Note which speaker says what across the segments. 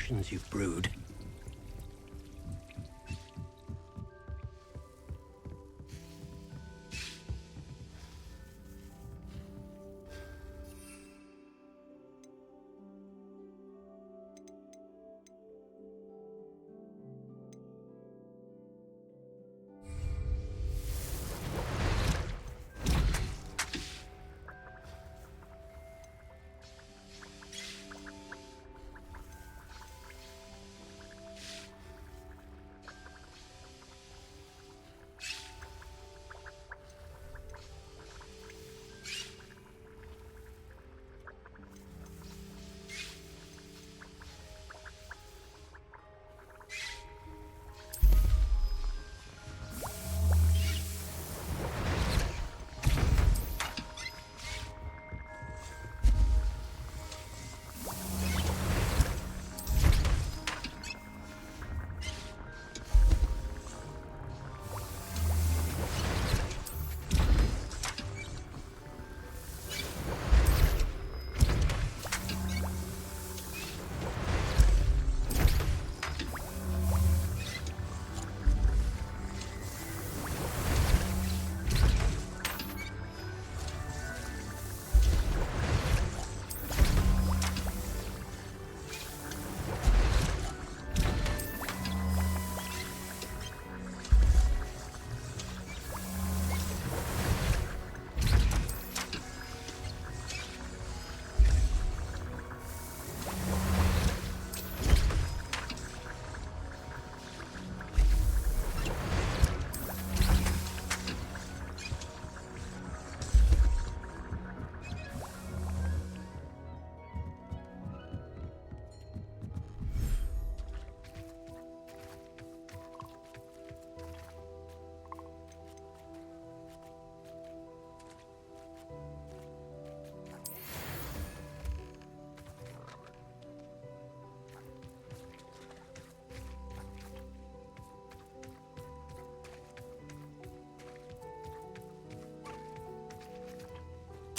Speaker 1: potions you've brewed.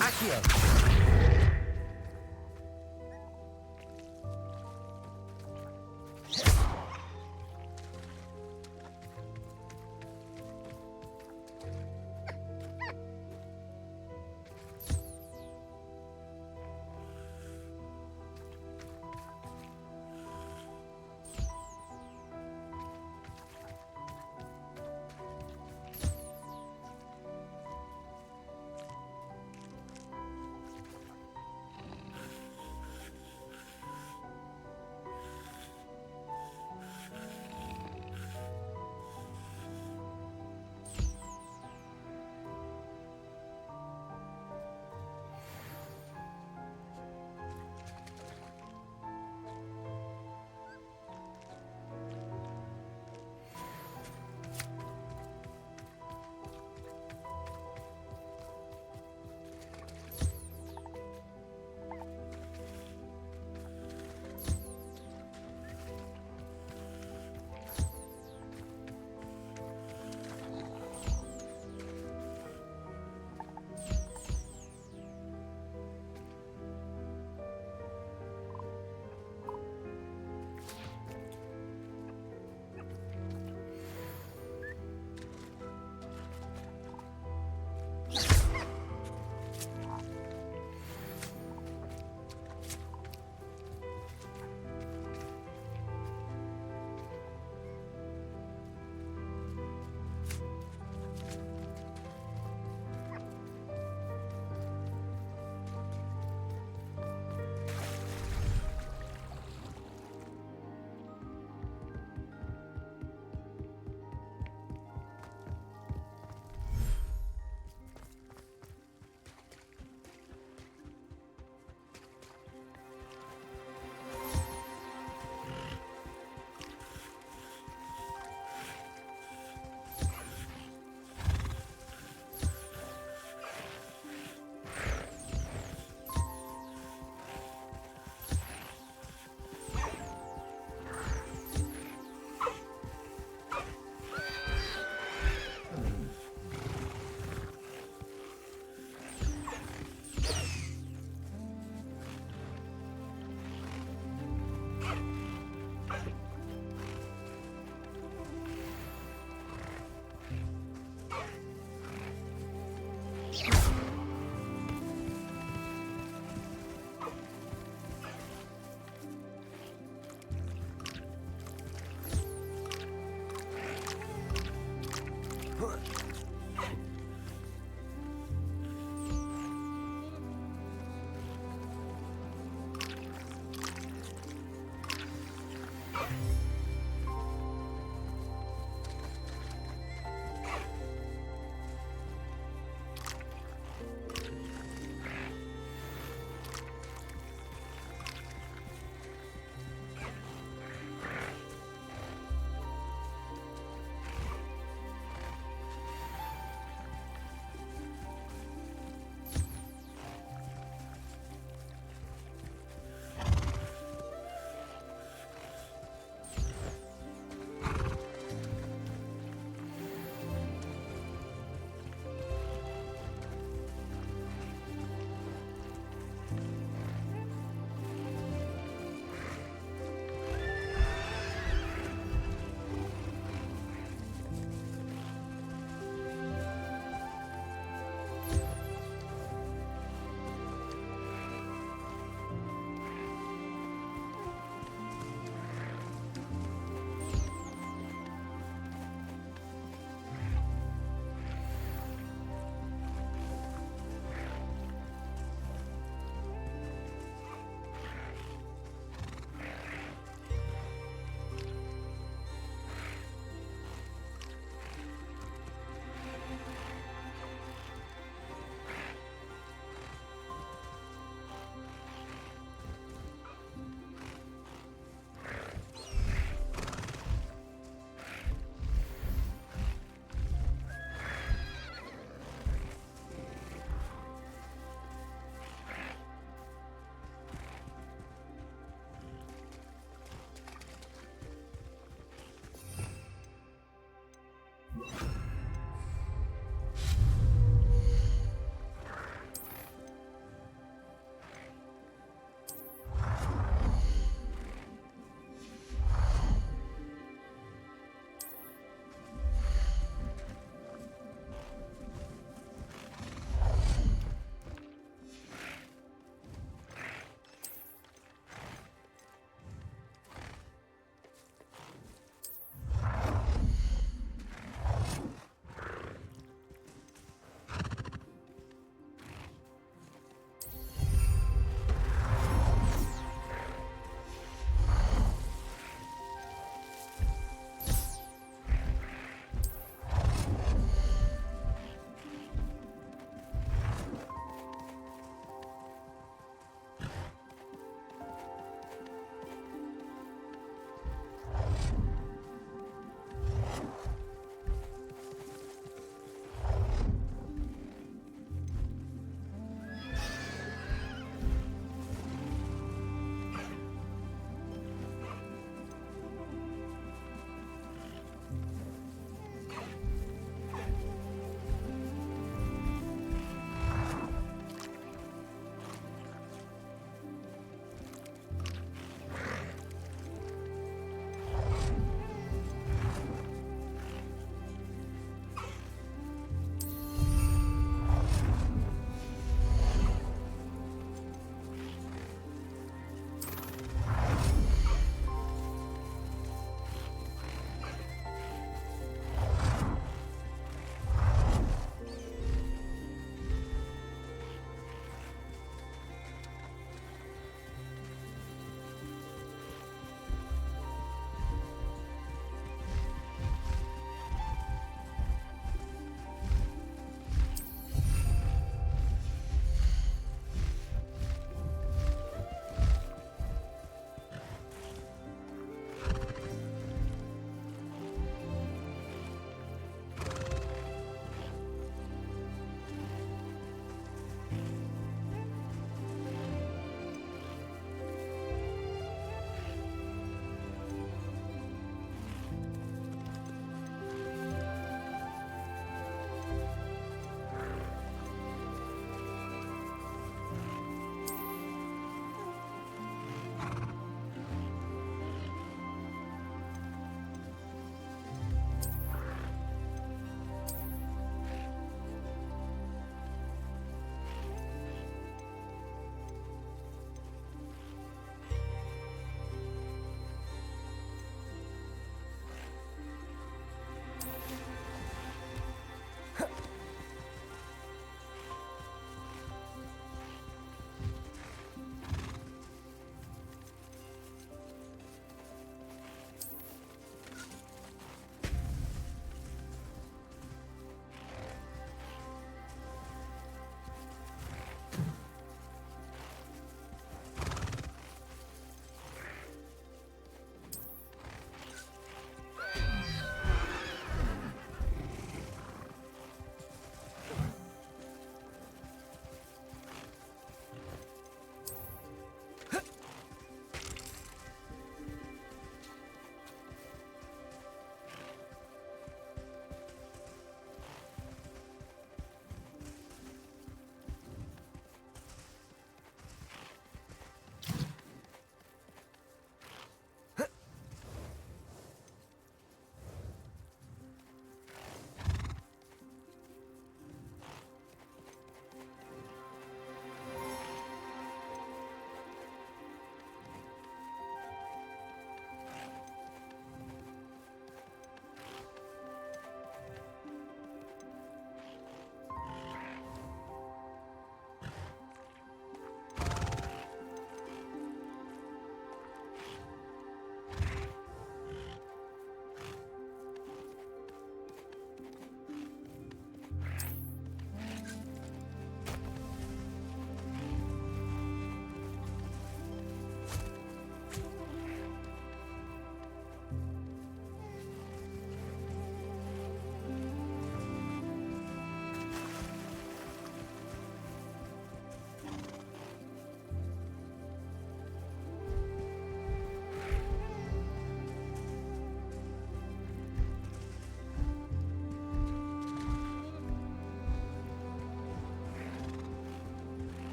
Speaker 1: Accio!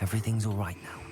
Speaker 1: Everything's all right now.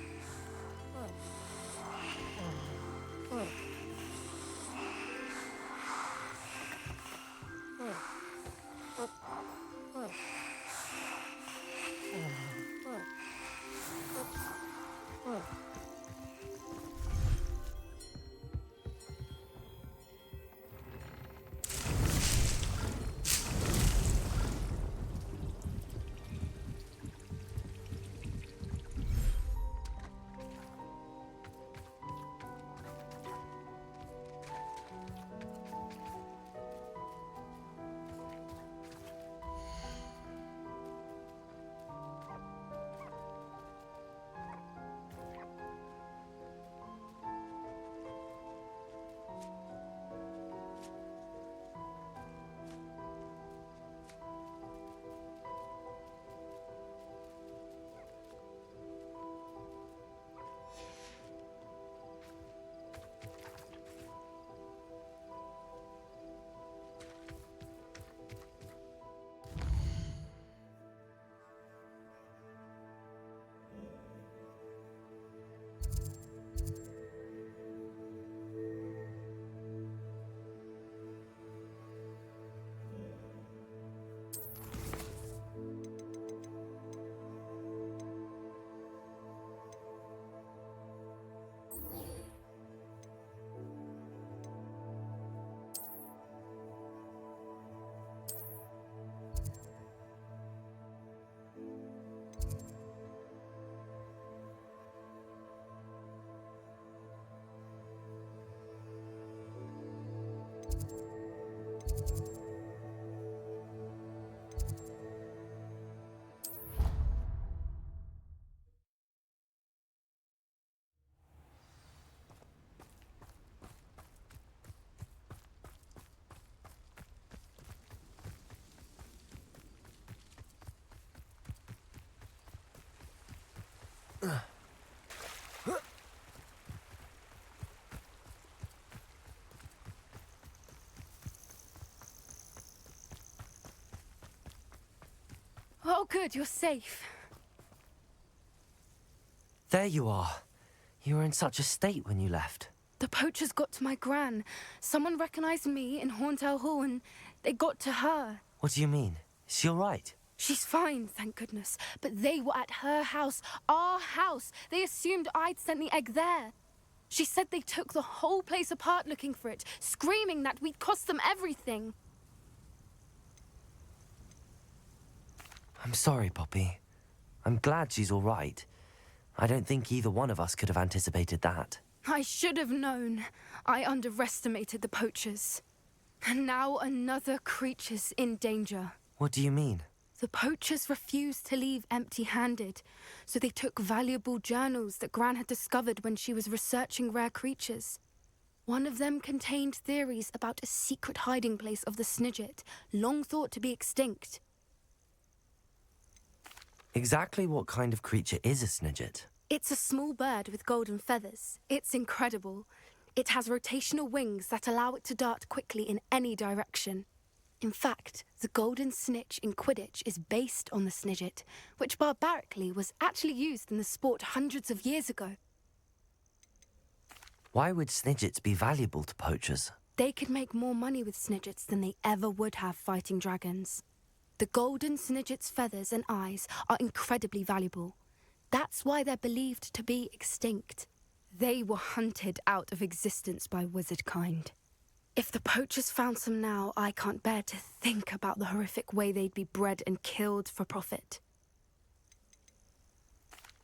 Speaker 2: Oh, good, you're safe.
Speaker 1: There you are. You were in such a state when you left.
Speaker 2: The poachers got to my gran. Someone recognized me in Horntail Hall and they got to her.
Speaker 1: What do you mean? Is she all right?
Speaker 2: She's fine, thank goodness. But they were at her house, our house. They assumed I'd sent the egg there. She said they took the whole place apart looking for it, screaming that we'd cost them everything.
Speaker 1: I'm sorry, Poppy. I'm glad she's all right. I don't think either one of us could have anticipated that.
Speaker 2: I should have known. I underestimated the poachers. And now another creature's in danger.
Speaker 1: What do you mean?
Speaker 2: The poachers refused to leave empty-handed, so they took valuable journals that Gran had discovered when she was researching rare creatures. One of them contained theories about a secret hiding place of the Snidget, long thought to be extinct.
Speaker 1: Exactly what kind of creature is a Snidget?
Speaker 2: It's a small bird with golden feathers. It's incredible. It has rotational wings that allow it to dart quickly in any direction. In fact, the golden snitch in Quidditch is based on the Snidget, which barbarically was actually used in the sport hundreds of years ago.
Speaker 1: Why would Snidgets be valuable to poachers?
Speaker 2: They could make more money with Snidgets than they ever would have fighting dragons. The golden Snidget's feathers and eyes are incredibly valuable. That's why they're believed to be extinct. They were hunted out of existence by wizard kind. If the poachers found some now, I can't bear to think about the horrific way they'd be bred and killed for profit.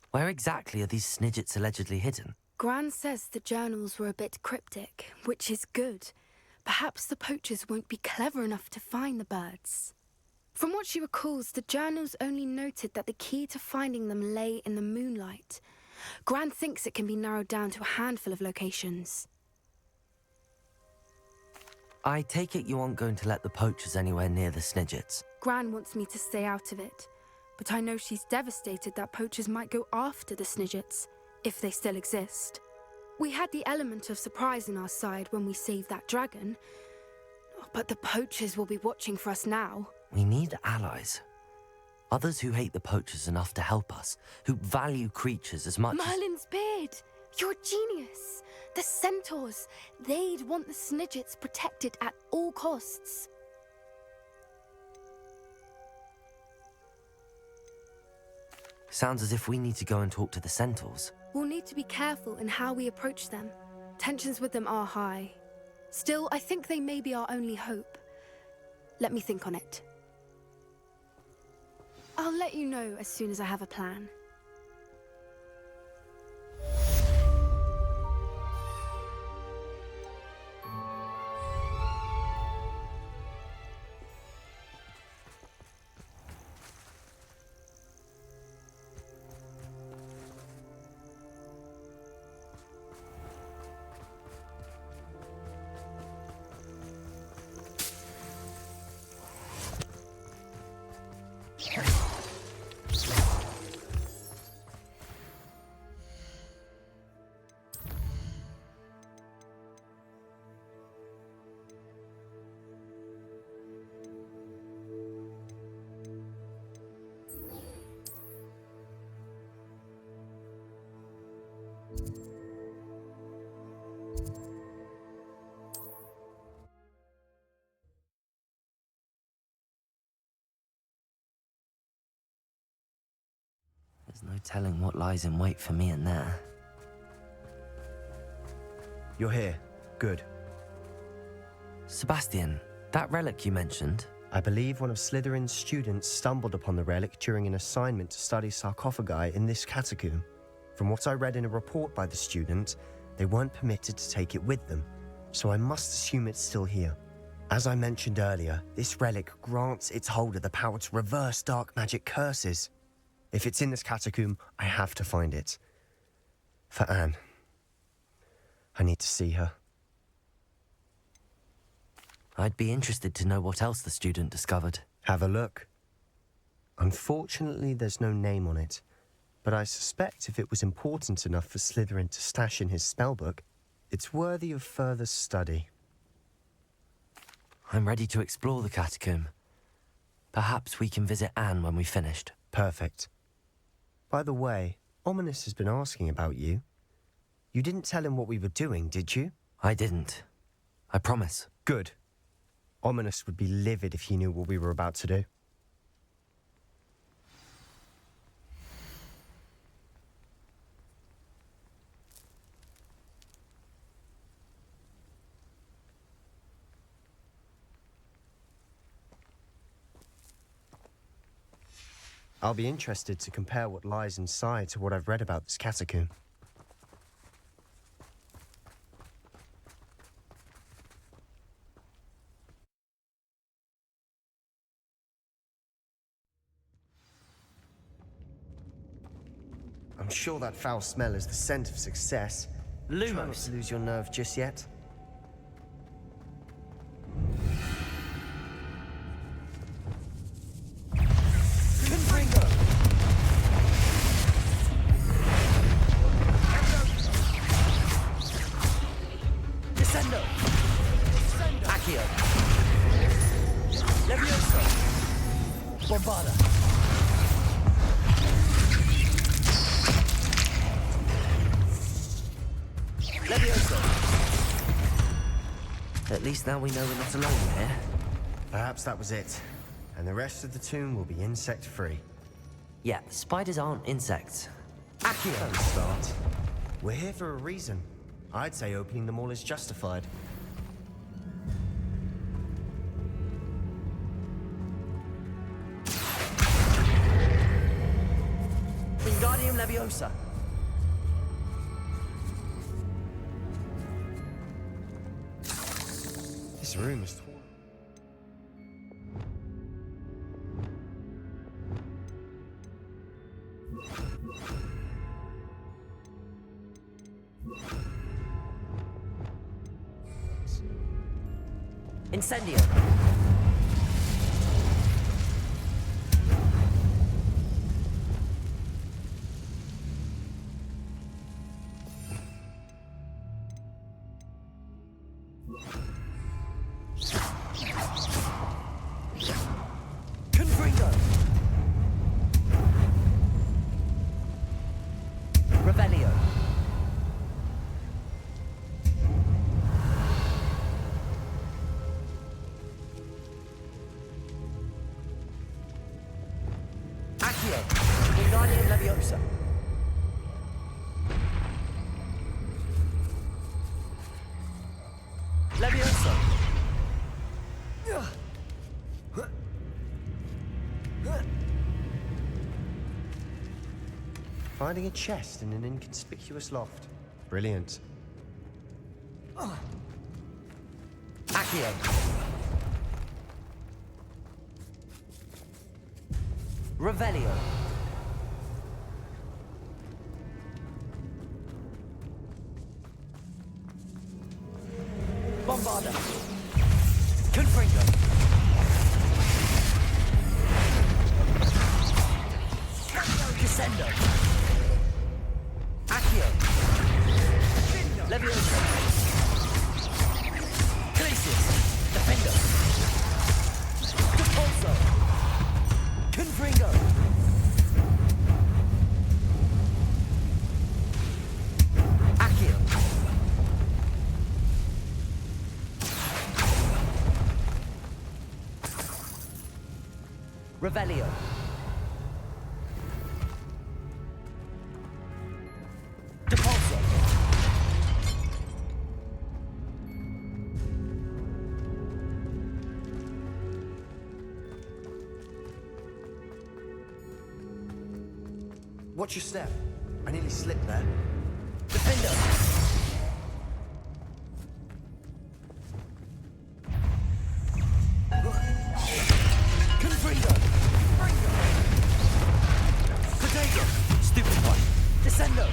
Speaker 1: Where exactly are these Snidgets allegedly hidden?
Speaker 2: Gran says the journals were a bit cryptic, which is good. Perhaps the poachers won't be clever enough to find the birds. From what she recalls, the journals only noted that the key to finding them lay in the moonlight. Gran thinks it can be narrowed down to a handful of locations.
Speaker 1: I take it you aren't going to let the poachers anywhere near the Snidgets.
Speaker 2: Gran wants me to stay out of it, but I know she's devastated that poachers might go after the Snidgets, if they still exist. We had the element of surprise on our side when we saved that dragon, but the poachers will be watching for us now.
Speaker 1: We need allies. Others who hate the poachers enough to help us, who value creatures as much as...
Speaker 2: Merlin's beard! You're a genius! The centaurs! They'd want the Snidgets protected at all costs.
Speaker 1: Sounds as if we need to go and talk to the centaurs.
Speaker 2: We'll need to be careful in how we approach them. Tensions with them are high. Still, I think they may be our only hope. Let me think on it. I'll let you know as soon as I have a plan.
Speaker 1: There's no telling what lies in wait for me in there.
Speaker 3: You're here. Good.
Speaker 1: Sebastian, that relic you mentioned,
Speaker 3: I believe one of Slytherin's students stumbled upon the relic during an assignment to study sarcophagi in this catacomb. From what I read in a report by the student, they weren't permitted to take it with them, so I must assume it's still here. As I mentioned earlier, this relic grants its holder the power to reverse dark magic curses. If it's in this catacomb, I have to find it. For Anne. I need to see her.
Speaker 1: I'd be interested to know what else the student discovered.
Speaker 3: Have a look. Unfortunately, there's no name on it, but I suspect if it was important enough for Slytherin to stash in his spellbook, it's worthy of further study.
Speaker 1: I'm ready to explore the catacomb. Perhaps we can visit Anne when we've finished.
Speaker 3: Perfect. By the way, Ominous has been asking about you. You didn't tell him what we were doing, did you?
Speaker 1: I didn't. I promise.
Speaker 3: Good. Ominous would be livid if he knew what we were about to do. I'll be interested to compare what lies inside to what I've read about this catacomb. I'm sure that foul smell is the scent of success. Try not
Speaker 1: Lumos!
Speaker 3: to lose your nerve just yet.
Speaker 1: Descendo! Accio! Levioso! Bombarda! Levioso! At least now we know we're not alone here.
Speaker 3: Perhaps that was it. And the rest of the tomb will be insect-free.
Speaker 1: Yeah, the spiders aren't insects. Accio!
Speaker 3: Don't start. We're here for a reason. I'd say opening them all is justified.
Speaker 1: Wingardium Leviosa!
Speaker 3: This room is...
Speaker 1: Incendio! Confringo! Accio! Wingardium Leviosa! Leviosa!
Speaker 3: Finding a chest in an inconspicuous loft. Brilliant.
Speaker 1: Accio! Revelio! Bombarda! Confringo! Crescendo! Accio! Leviosa! Glacius! Defendo! Depulso! Confringo! Accio! Revelio! Depulso!
Speaker 3: Watch your step. I nearly slipped there.
Speaker 1: Defender! Confringo! Potato! Stupid one! Descendo!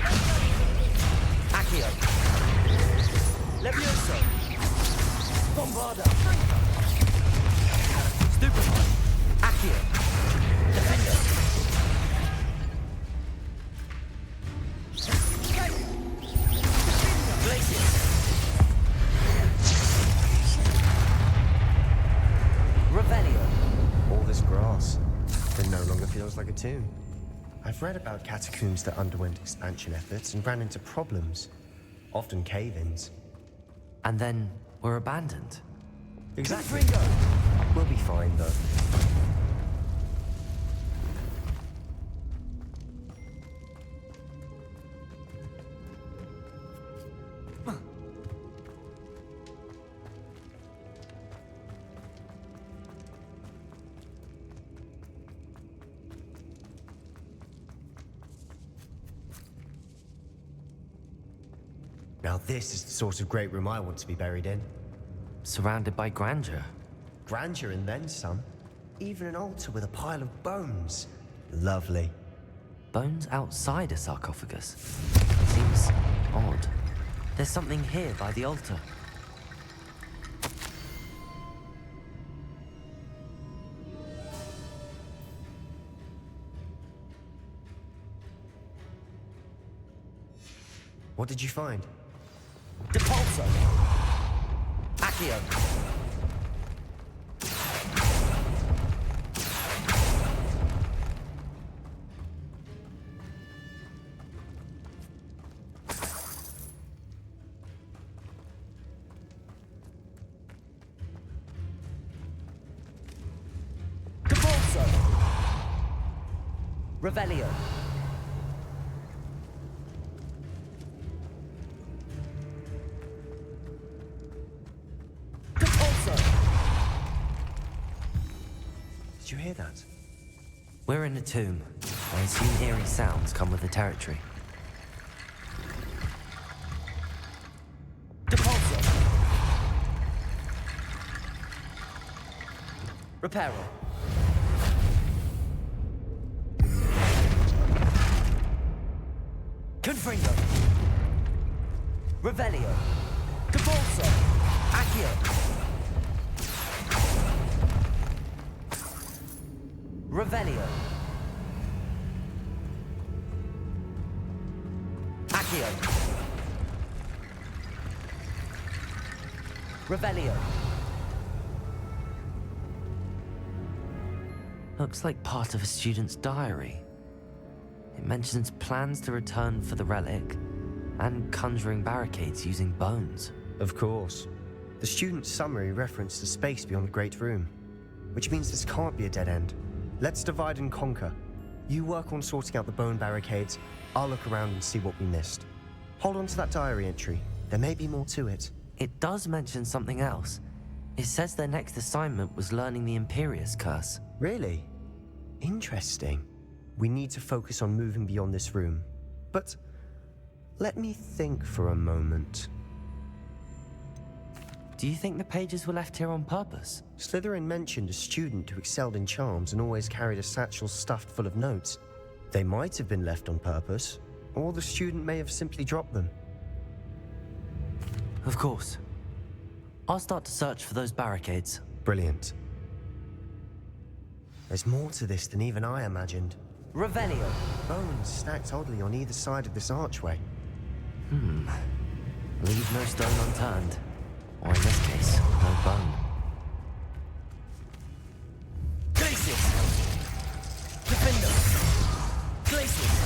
Speaker 1: Accio! Levioso! Bombarda! Stupid one! Accio! Defender! Glacius! Revelio!
Speaker 3: All this grass. It no longer feels like a tomb. I've read about catacombs that underwent expansion efforts and ran into problems. Often cave-ins.
Speaker 1: And then were abandoned.
Speaker 3: Exactly.
Speaker 1: Confringo!
Speaker 3: We'll be fine, though. Now this is the sort of great room I want to be buried in.
Speaker 1: Surrounded by grandeur.
Speaker 3: Grandeur and then some. Even an altar with a pile of bones. Lovely.
Speaker 1: Bones outside a sarcophagus. Seems odd. There's something here by the altar.
Speaker 3: What did you find?
Speaker 1: Depulso! Accio! Depulso! Revelio!
Speaker 3: Did you hear that?
Speaker 1: We're in a tomb. I assume eerie sounds come with the territory. Depulso! Reparo! Confringo! Revelio! Depulso! Accio! Revelio! Accio! Revelio! Looks like part of a student's diary. It mentions plans to return for the relic and conjuring barricades using bones.
Speaker 3: Of course. The student's summary referenced a space beyond the Great Room, which means this can't be a dead end. Let's divide and conquer. You work on sorting out the bone barricades. I'll look around and see what we missed. Hold on to that diary entry. There may be more to it.
Speaker 1: It does mention something else. It says their next assignment was learning the Imperius Curse.
Speaker 3: Really? Interesting. We need to focus on moving beyond this room. But let me think for a moment.
Speaker 1: Do you think the pages were left here on purpose?
Speaker 3: Slytherin mentioned a student who excelled in charms and always carried a satchel stuffed full of notes. They might have been left on purpose, or the student may have simply dropped them.
Speaker 1: Of course. I'll start to search for those barricades.
Speaker 3: Brilliant. There's more to this than even I imagined.
Speaker 1: Revelio.
Speaker 3: Bones stacked oddly on either side of this archway.
Speaker 1: Leave no stone unturned. Or in this case, no bone. Glacius! Defender! Glacius!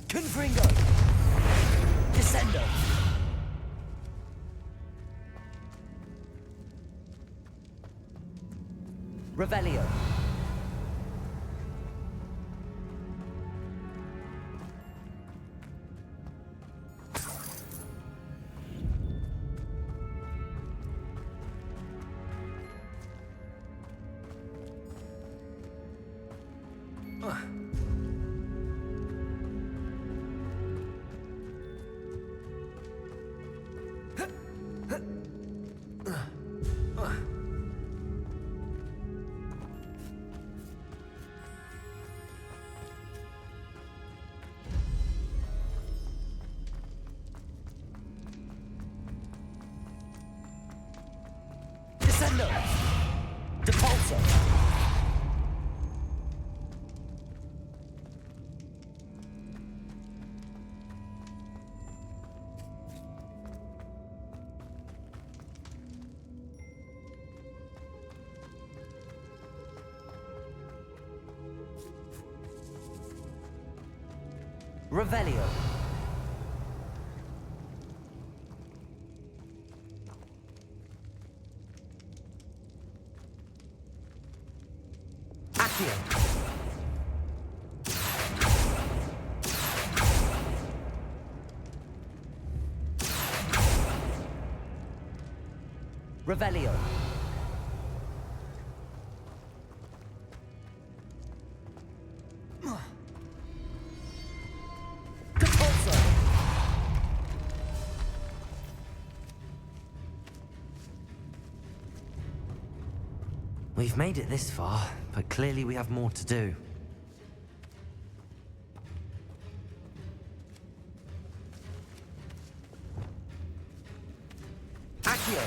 Speaker 1: Confringo! Descendo! Revelio. Descendo! Depulso! Revelio. Accio. Revelio. Depulso. We've made it this far, but clearly we have more to do. Accio!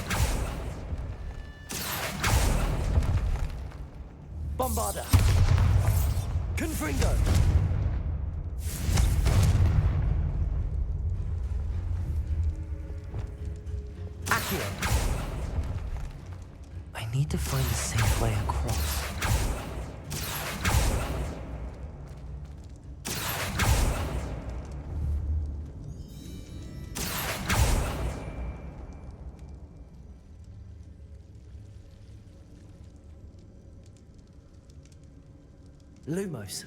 Speaker 1: Bombarda! Confringo! Accio! I need to find a safe way across. Lumos.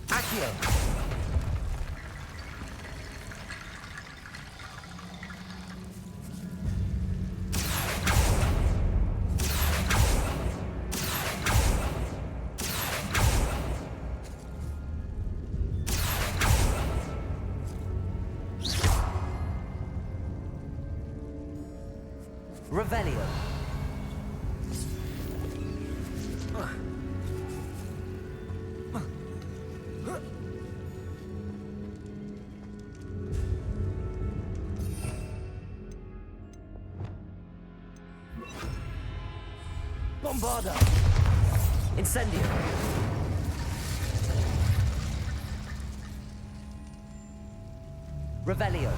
Speaker 1: Accio. Revelio. Bombarda. Incendio. Revelio.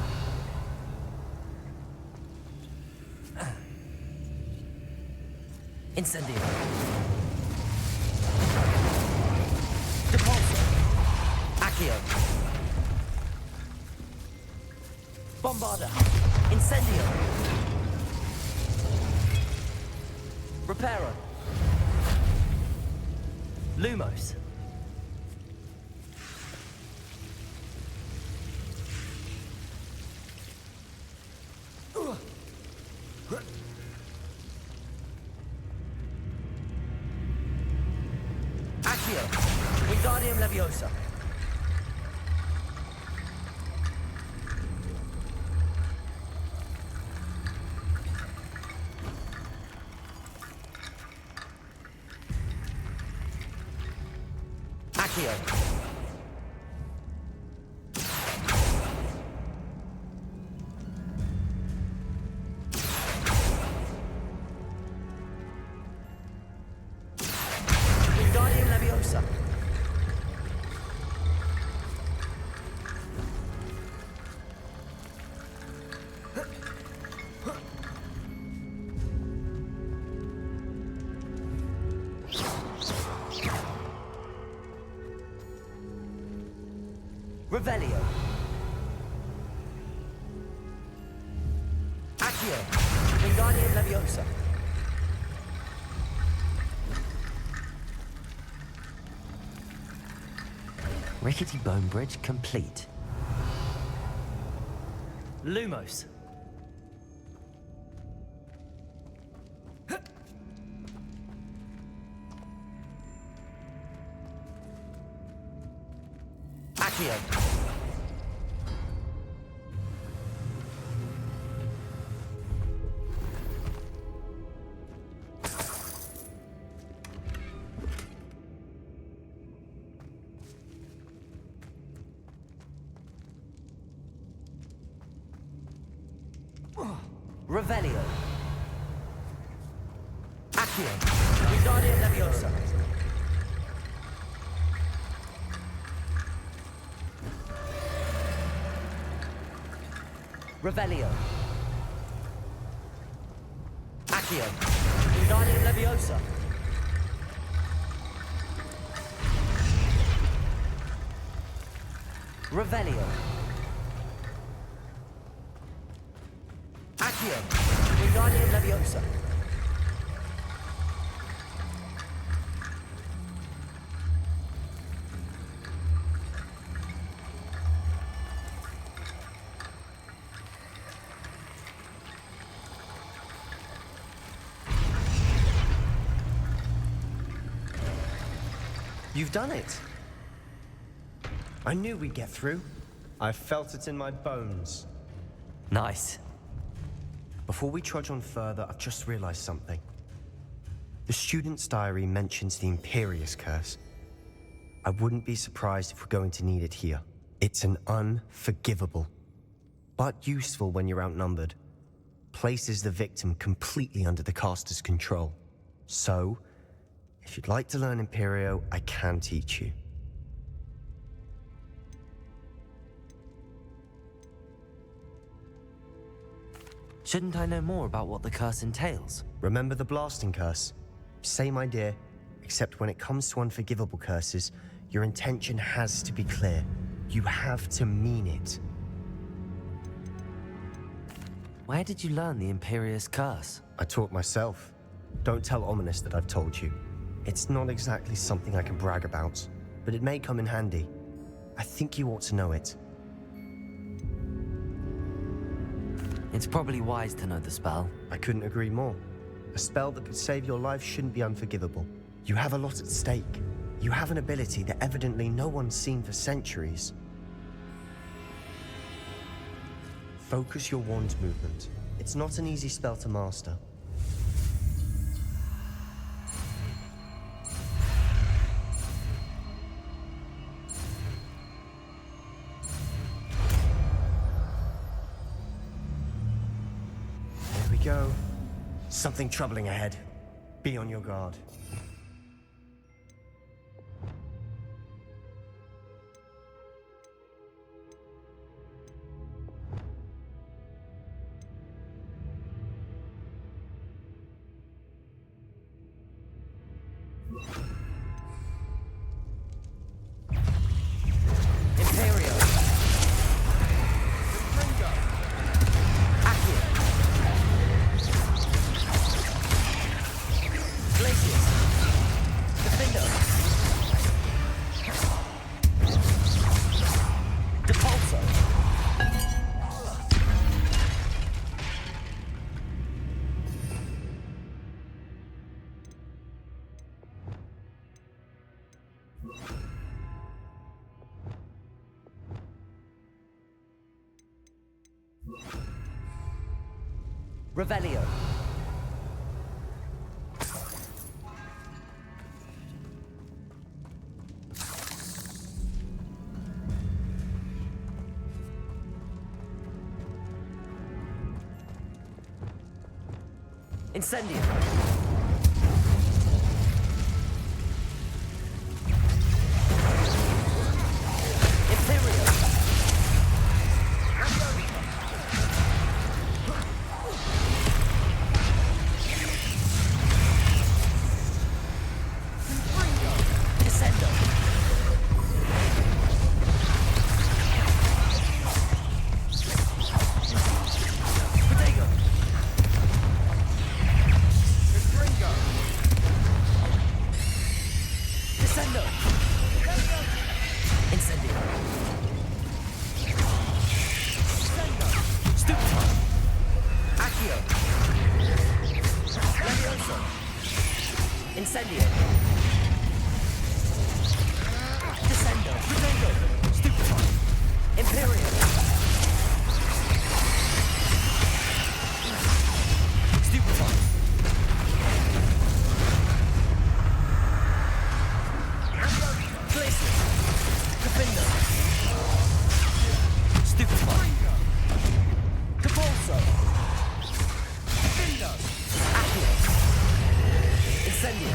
Speaker 1: Incendio. Accio. Bombarda. Incendio. Reparo. Lumos. Accio. Wingardium Leviosa. Accio. Wingardium Leviosa. Revelio. Accio. Wingardium Leviosa. Rickety bone bridge complete. Lumos. Accio. Revelio. Accio. Wingardium Leviosa. Revelio. Accio. Wingardium Leviosa. Revelio. Accio. Wingardium Leviosa.
Speaker 3: You've done it. I knew we'd get through. I felt it in my bones.
Speaker 1: Nice.
Speaker 3: Before we trudge on further, I've just realized something. The student's diary mentions the Imperious Curse. I wouldn't be surprised if we're going to need it here. It's an unforgivable, but useful when you're outnumbered. Places the victim completely under the caster's control. So, if you'd like to learn Imperio, I can teach you.
Speaker 1: Shouldn't I know more about what the curse entails?
Speaker 3: Remember the blasting curse? Same idea, except when it comes to unforgivable curses, your intention has to be clear. You have to mean it.
Speaker 1: Where did you learn the Imperious Curse?
Speaker 3: I taught myself. Don't tell Ominous that I've told you. It's not exactly something I can brag about, but it may come in handy. I think you ought to know it.
Speaker 1: It's probably wise to know the spell.
Speaker 3: I couldn't agree more. A spell that could save your life shouldn't be unforgivable. You have a lot at stake. You have an ability that evidently no one's seen for centuries. Focus your wand's movement. It's not an easy spell to master. There we go. Something troubling ahead. Be on your guard.
Speaker 1: Revelio. Incendio. Incendio. Descendo. Protego. Stupefy. Imperium. Stupefy. Glacier. Defendo. Stupefy. Capulso. Defendo. Accio. Incendio.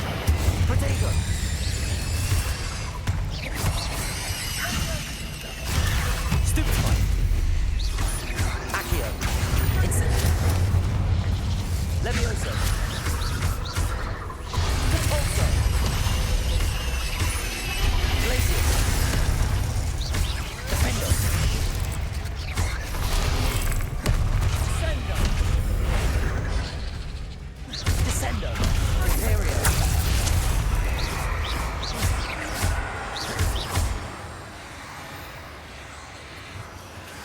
Speaker 1: Protego. Stupefy. Accio. Incendio. Levioso. Capulso. Glacier. Defendo. Descendo. Imperio.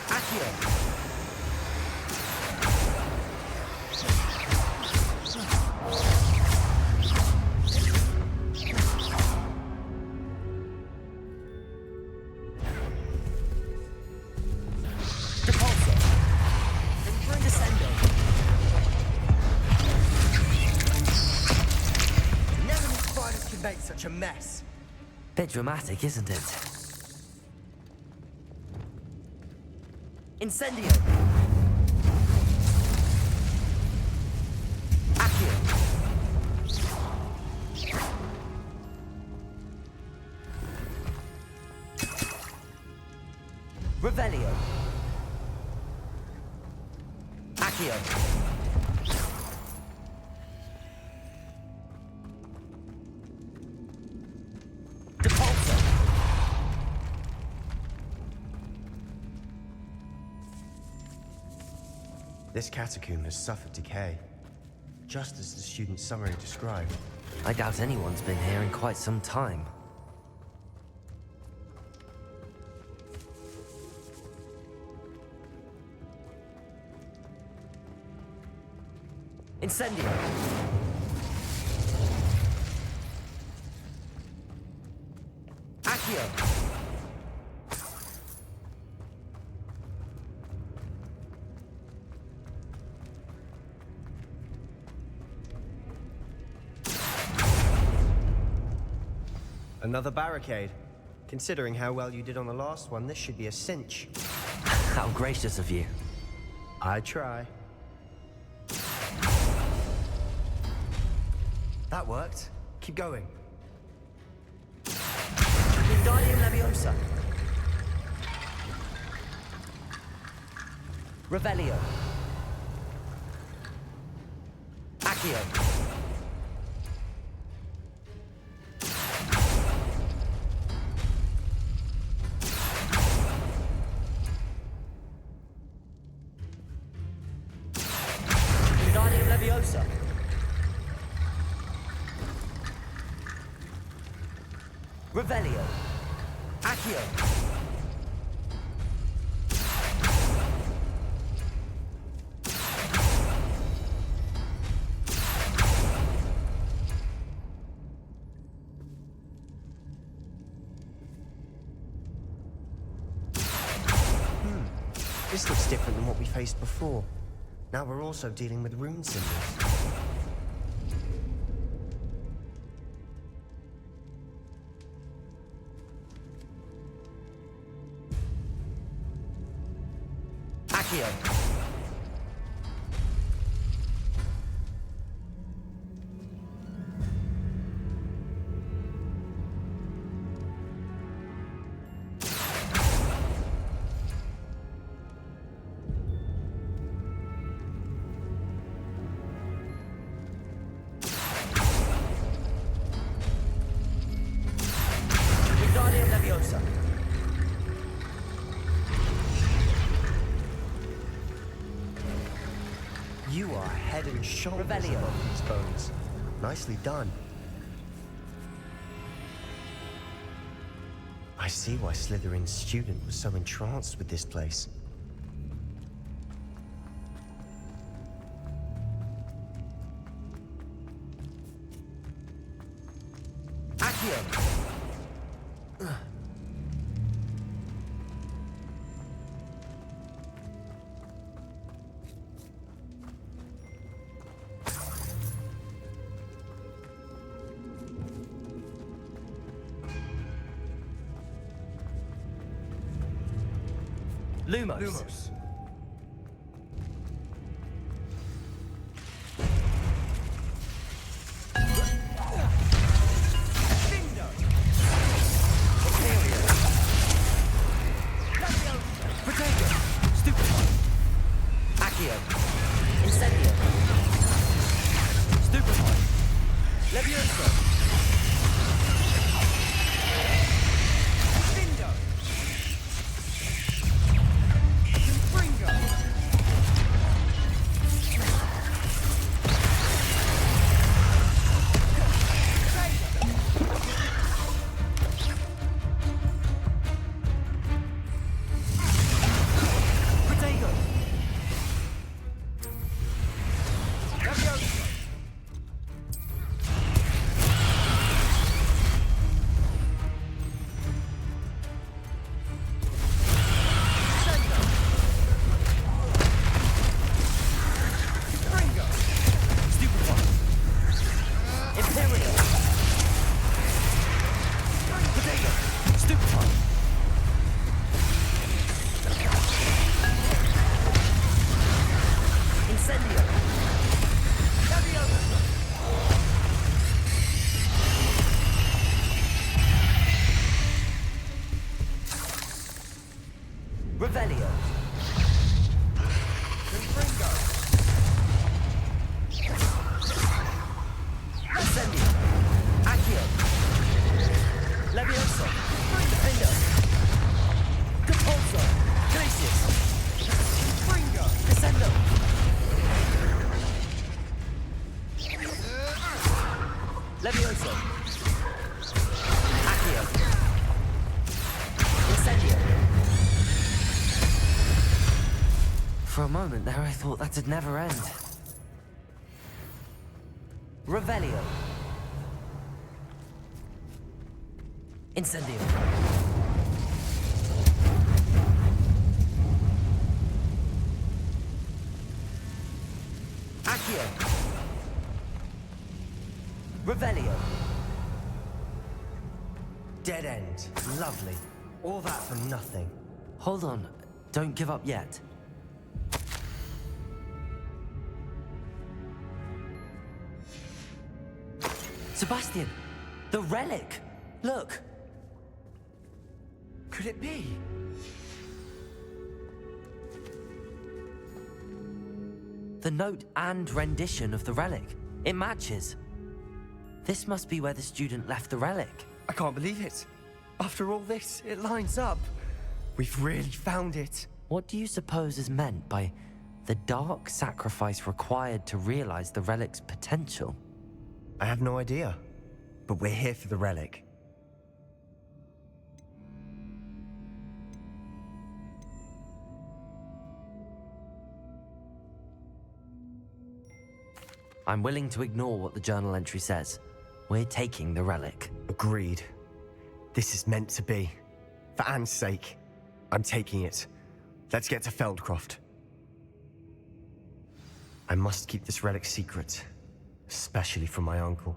Speaker 1: Accio. Depulso. Descendo.
Speaker 3: Never knew spiders could make such a mess.
Speaker 1: Bit dramatic, isn't it? Incendio. Accio. Revelio. Accio. Depulso.
Speaker 3: This catacomb has suffered decay, just as the student's summary described.
Speaker 1: I doubt anyone's been here in quite some time. Incendio. Accio.
Speaker 3: Another barricade. Considering how well you did on the last one, this should be a cinch.
Speaker 1: How gracious of you.
Speaker 3: I try. That worked. Keep going.
Speaker 1: Wingardium Leviosa. Revelio. Accio. Wingardium Leviosa. Revelio. Accio.
Speaker 3: This looks different than what we faced before. Now we're also dealing with rune symbols.
Speaker 1: Accio.
Speaker 3: You are head and shoulders above these bones. Nicely done. I see why Slytherin's student was so entranced with this place.
Speaker 1: Accio. Lumos. For a moment there, I thought that'd never end. Revelio. Incendio. Accio. Revelio.
Speaker 3: Dead end. Lovely. All that for nothing.
Speaker 1: Hold on. Don't give up yet. Sebastian! The relic! Look!
Speaker 3: Could it be?
Speaker 1: The note and rendition of the relic. It matches. This must be where the student left the relic.
Speaker 3: I can't believe it. After all this, it lines up. We've really found it.
Speaker 1: What do you suppose is meant by the dark sacrifice required to realize the relic's potential?
Speaker 3: I have no idea, but we're here for the relic.
Speaker 1: I'm willing to ignore what the journal entry says. We're taking the relic.
Speaker 3: Agreed. This is meant to be. For Anne's sake, I'm taking it. Let's get to Feldcroft. I must keep this relic secret, especially from my uncle.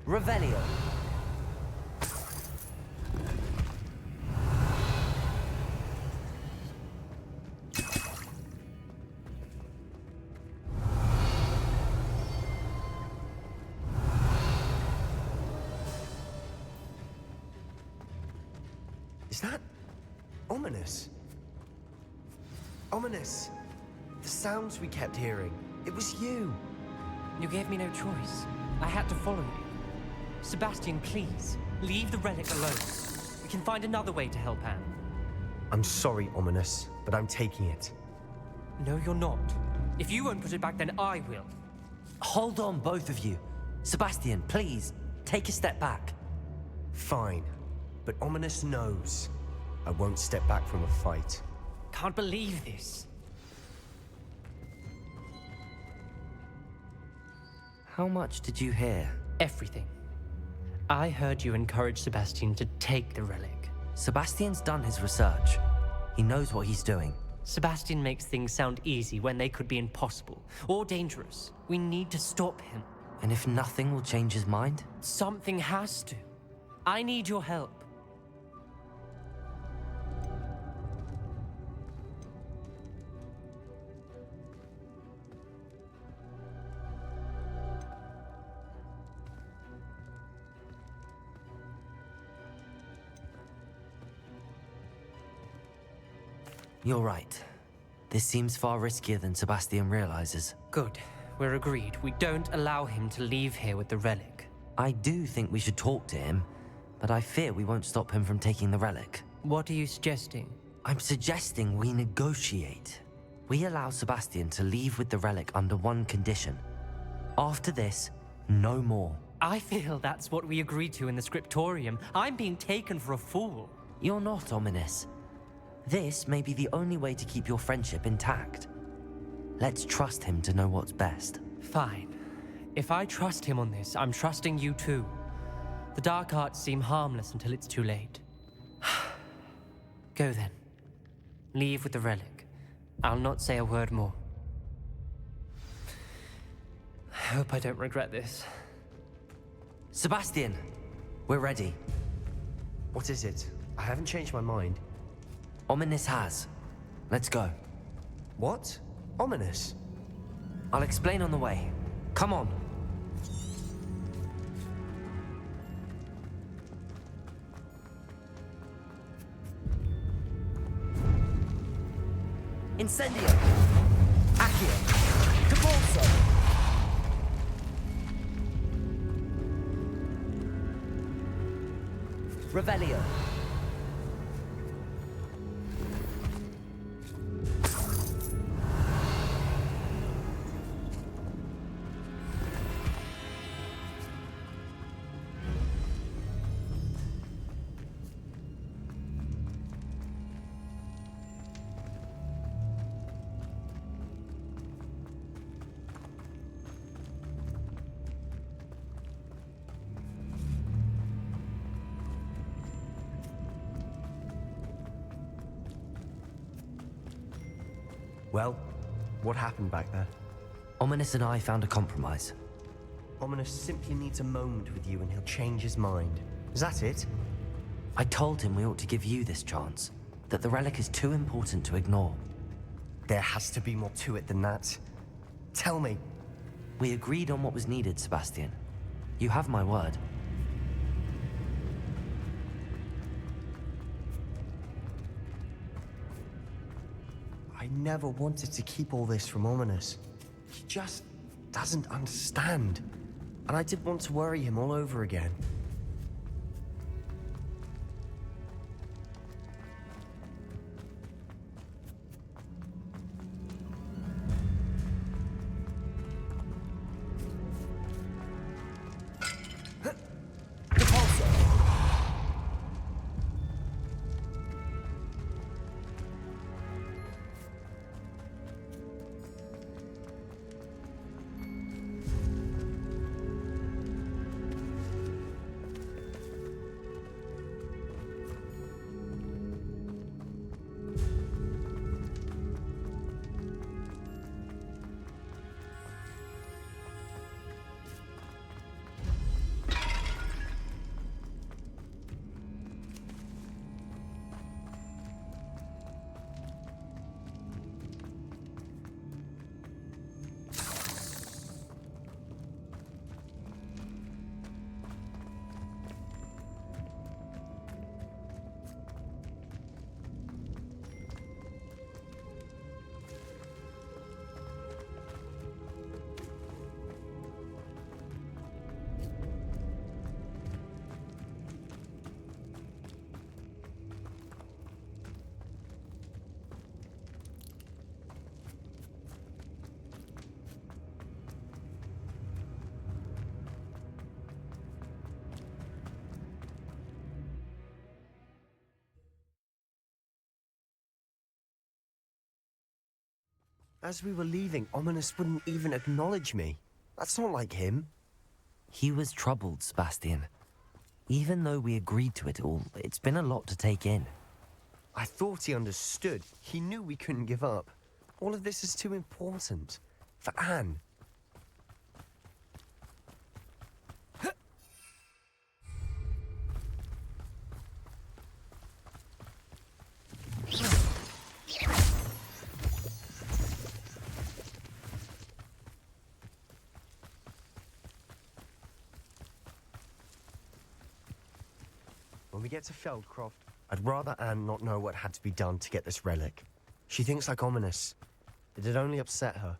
Speaker 1: Revelio.
Speaker 3: Is that ominous? Ominous! The sounds we kept hearing. It was you.
Speaker 4: You gave me no choice. I had to follow you. Sebastian, please, leave the relic alone. We can find another way to help Anne.
Speaker 3: I'm sorry, Ominous, but I'm taking it.
Speaker 4: No, you're not. If you won't put it back, then I will.
Speaker 1: Hold on, both of you. Sebastian, please, take a step back.
Speaker 3: Fine, but Ominous knows I won't step back from a fight.
Speaker 4: Can't believe this.
Speaker 1: How much did you hear?
Speaker 4: Everything. I heard you encourage Sebastian to take the relic.
Speaker 1: Sebastian's done his research. He knows what he's doing.
Speaker 4: Sebastian makes things sound easy when they could be impossible or dangerous. We need to stop him.
Speaker 1: And if nothing will change his mind?
Speaker 4: Something has to. I need your help.
Speaker 1: You're right. This seems far riskier than Sebastian realizes.
Speaker 4: Good. We're agreed. We don't allow him to leave here with the relic.
Speaker 1: I do think we should talk to him, but I fear we won't stop him from taking the relic.
Speaker 4: What are you suggesting?
Speaker 1: I'm suggesting we negotiate. We allow Sebastian to leave with the relic under one condition. After this, no more.
Speaker 4: I feel that's what we agreed to in the scriptorium. I'm being taken for a fool.
Speaker 1: You're not, Ominous. This may be the only way to keep your friendship intact. Let's trust him to know what's best.
Speaker 4: Fine. If I trust him on this, I'm trusting you too. The dark arts seem harmless until it's too late. Go then. Leave with the relic. I'll not say a word more. I hope I don't regret this.
Speaker 1: Sebastian, we're ready.
Speaker 3: What is it? I haven't changed my mind.
Speaker 1: Ominous has. Let's go.
Speaker 3: What? Ominous?
Speaker 1: I'll explain on the way. Come on. Incendio! Accio! Cabalso! Revelio!
Speaker 3: Well, what happened back there?
Speaker 1: Ominous and I found a compromise.
Speaker 3: Ominous simply needs a moment with you and he'll change his mind. Is that it?
Speaker 1: I told him we ought to give you this chance. that the relic is too important to ignore.
Speaker 3: There has to be more to it than that. Tell me.
Speaker 1: We agreed on what was needed, Sebastian. You have my word.
Speaker 3: I never wanted to keep all this from Ominous. He just doesn't understand. And I didn't want to worry him all over again. As we were leaving, Ominous wouldn't even acknowledge me. That's not like him.
Speaker 1: He was troubled, Sebastian. Even though we agreed to it all, it's been a lot to take in.
Speaker 3: I thought he understood. He knew we couldn't give up. All of this is too important. For Anne. When we get to Feldcroft, I'd rather Anne not know what had to be done to get this relic. She thinks like Ominous. It'd only upset her.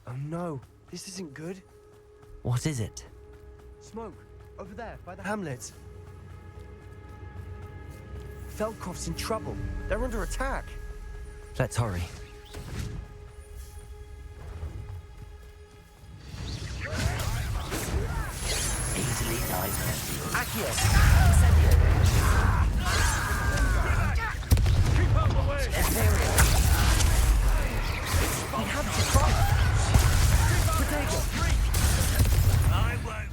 Speaker 3: Oh no, this isn't good.
Speaker 1: What is it?
Speaker 3: Smoke, over there, by the hamlet. Feldcroft's in trouble. They're under attack.
Speaker 1: Let's hurry. Easily diverted.
Speaker 3: Accius!
Speaker 5: Keep out the way!
Speaker 3: We have to fight! Protego!
Speaker 5: I won't.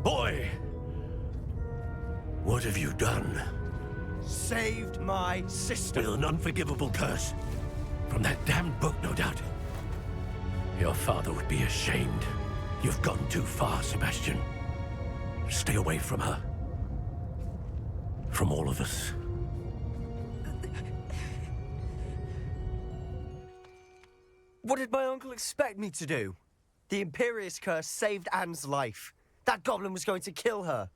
Speaker 5: Boy! What have you done?
Speaker 3: Saved my sister.
Speaker 5: With an unforgivable curse. From that damned book, no doubt. Your father would be ashamed. You've gone too far, Sebastian. Stay away from her. From all of us.
Speaker 3: What did my uncle expect me to do? The Imperious curse saved Anne's life. That goblin was going to kill her.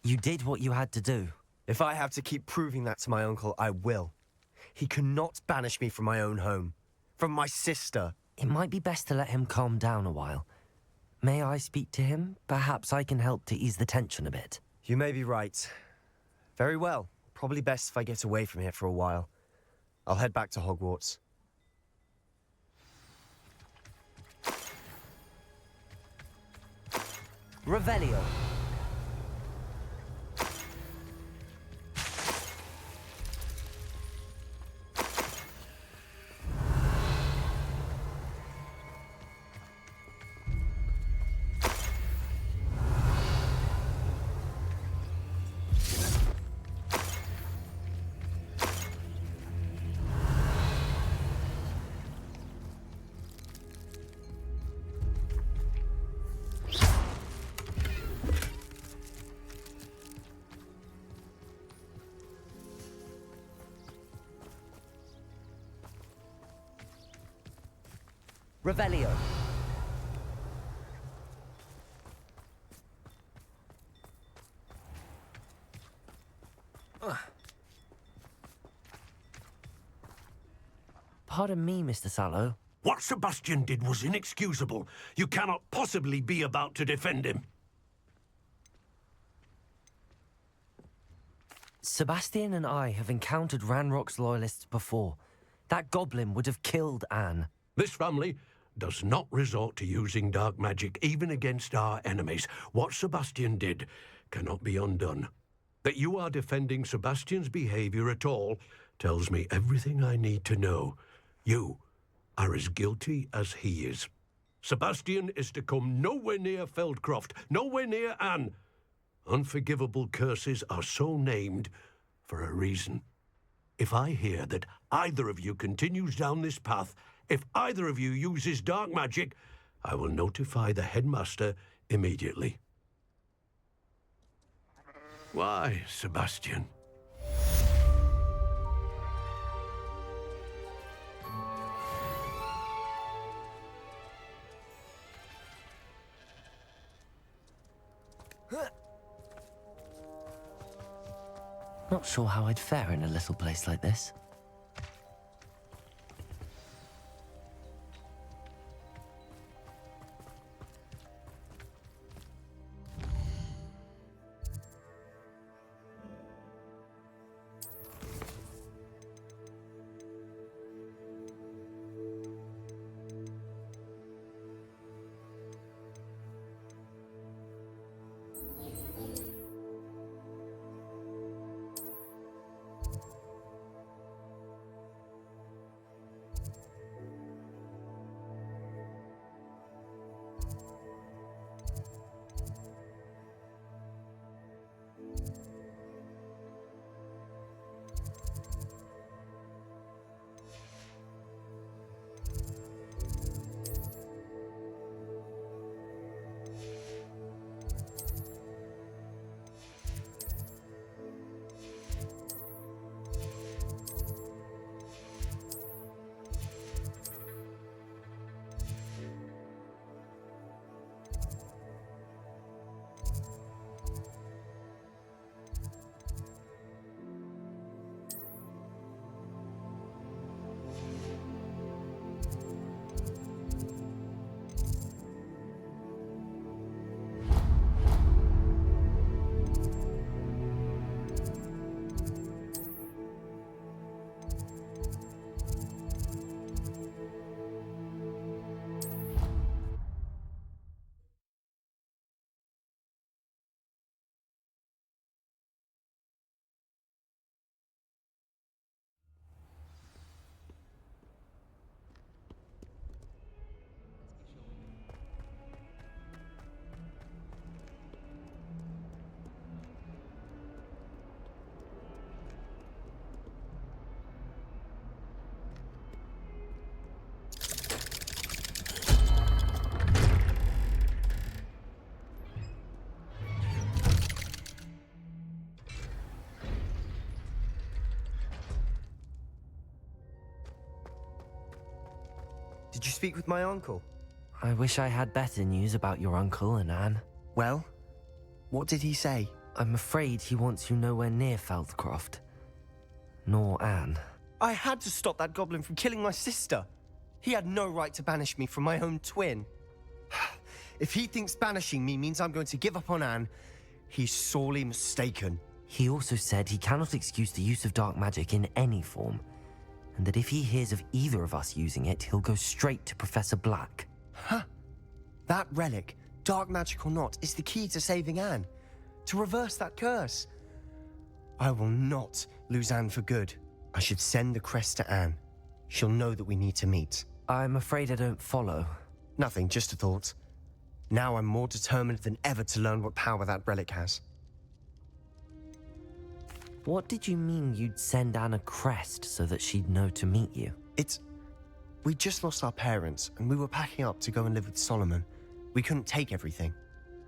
Speaker 1: You did what you had to do.
Speaker 3: If I have to keep proving that to my uncle, I will. He cannot banish me from my own home. From my sister.
Speaker 1: It might be best to let him calm down a while. May I speak to him? Perhaps I can help to ease the tension a bit.
Speaker 3: You may be right. Very well. Probably best if I get away from here for a while. I'll head back to Hogwarts.
Speaker 1: Revelio. Revelio. Pardon me, Mr. Sallow.
Speaker 5: What Sebastian did was inexcusable. You cannot possibly be about to defend him.
Speaker 1: Sebastian and I have encountered Ranrock's loyalists before. That goblin would have killed Anne.
Speaker 5: This family does not resort to using dark magic even against our enemies. What Sebastian did cannot be undone. That you are defending Sebastian's behavior at all tells me everything I need to know. You are as guilty as he is. Sebastian is to come nowhere near Feldcroft, nowhere near Anne. Unforgivable curses are so named for a reason. If I hear that either of you continues down this path, if either of you uses dark magic, I will notify the headmaster immediately. Why, Sebastian?
Speaker 1: Not sure how I'd fare in a little place like this.
Speaker 3: Did you speak with my uncle?
Speaker 1: I wish I had better news about your uncle and Anne.
Speaker 3: Well, what did he say?
Speaker 1: I'm afraid he wants you nowhere near Feldcroft. Nor Anne.
Speaker 3: I had to stop that goblin from killing my sister. He had no right to banish me from my own twin. If he thinks banishing me means I'm going to give up on Anne, he's sorely mistaken.
Speaker 1: He also said he cannot excuse the use of dark magic in any form, and that if he hears of either of us using it, he'll go straight to Professor Black.
Speaker 3: Huh. That relic, dark magic or not, is the key to saving Anne. To reverse that curse. I will not lose Anne for good. I should send the crest to Anne. She'll know that we need to meet.
Speaker 1: I'm afraid I don't follow.
Speaker 3: Nothing, just a thought. Now I'm more determined than ever to learn what power that relic has.
Speaker 1: What did you mean you'd send Anne a crest so that she'd know to meet you?
Speaker 3: We just lost our parents, and we were packing up to go and live with Solomon. We couldn't take everything.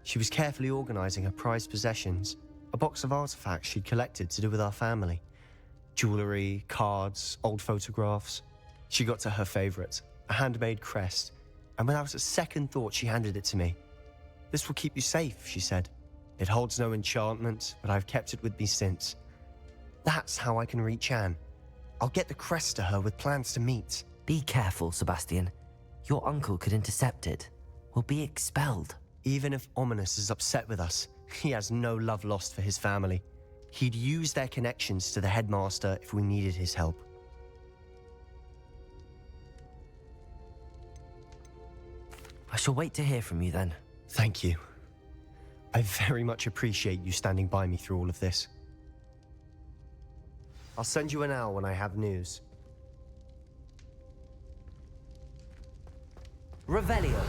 Speaker 3: She was carefully organizing her prized possessions, a box of artifacts she'd collected to do with our family. Jewelry, cards, old photographs. She got to her favorite, a handmade crest, and without a second thought she handed it to me. "This will keep you safe," she said. "It holds no enchantment, but I've kept it with me since. That's how I can reach Anne. I'll get the crest to her with plans to meet."
Speaker 1: Be careful, Sebastian. Your uncle could intercept it. We'll be expelled.
Speaker 3: Even if Ominous is upset with us, he has no love lost for his family. He'd use their connections to the headmaster if we needed his help.
Speaker 1: I shall wait to hear from you then.
Speaker 3: Thank you. I very much appreciate you standing by me through all of this. I'll send you an owl when I have news.
Speaker 1: Revelio.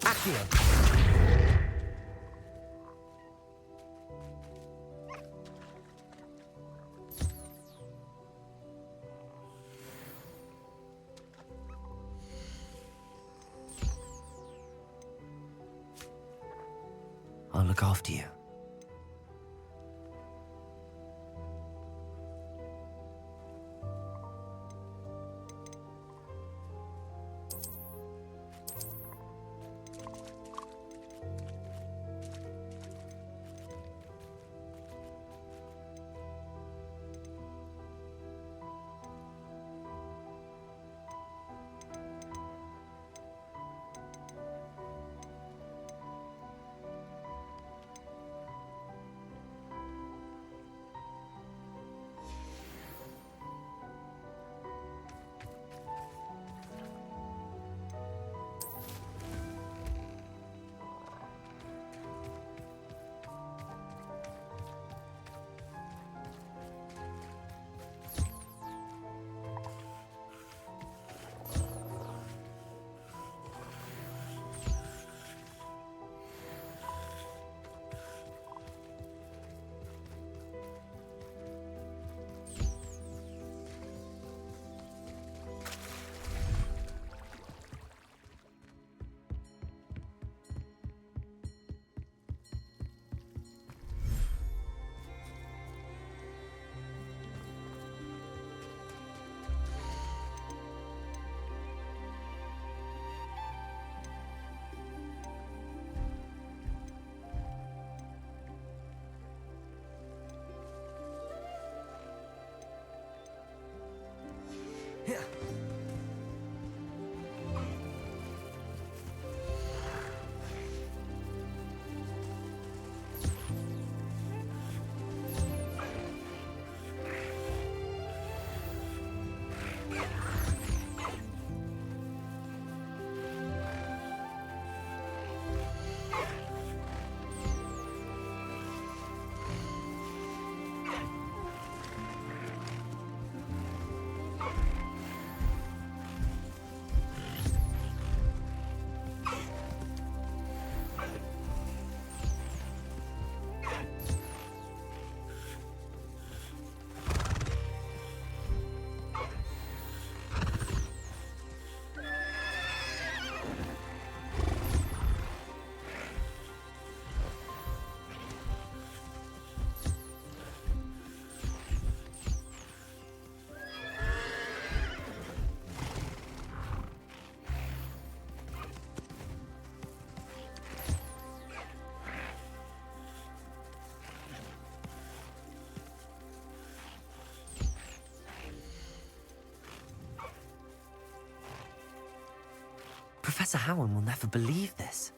Speaker 4: Accio!
Speaker 1: I'll look after you. Professor Howard will never believe this.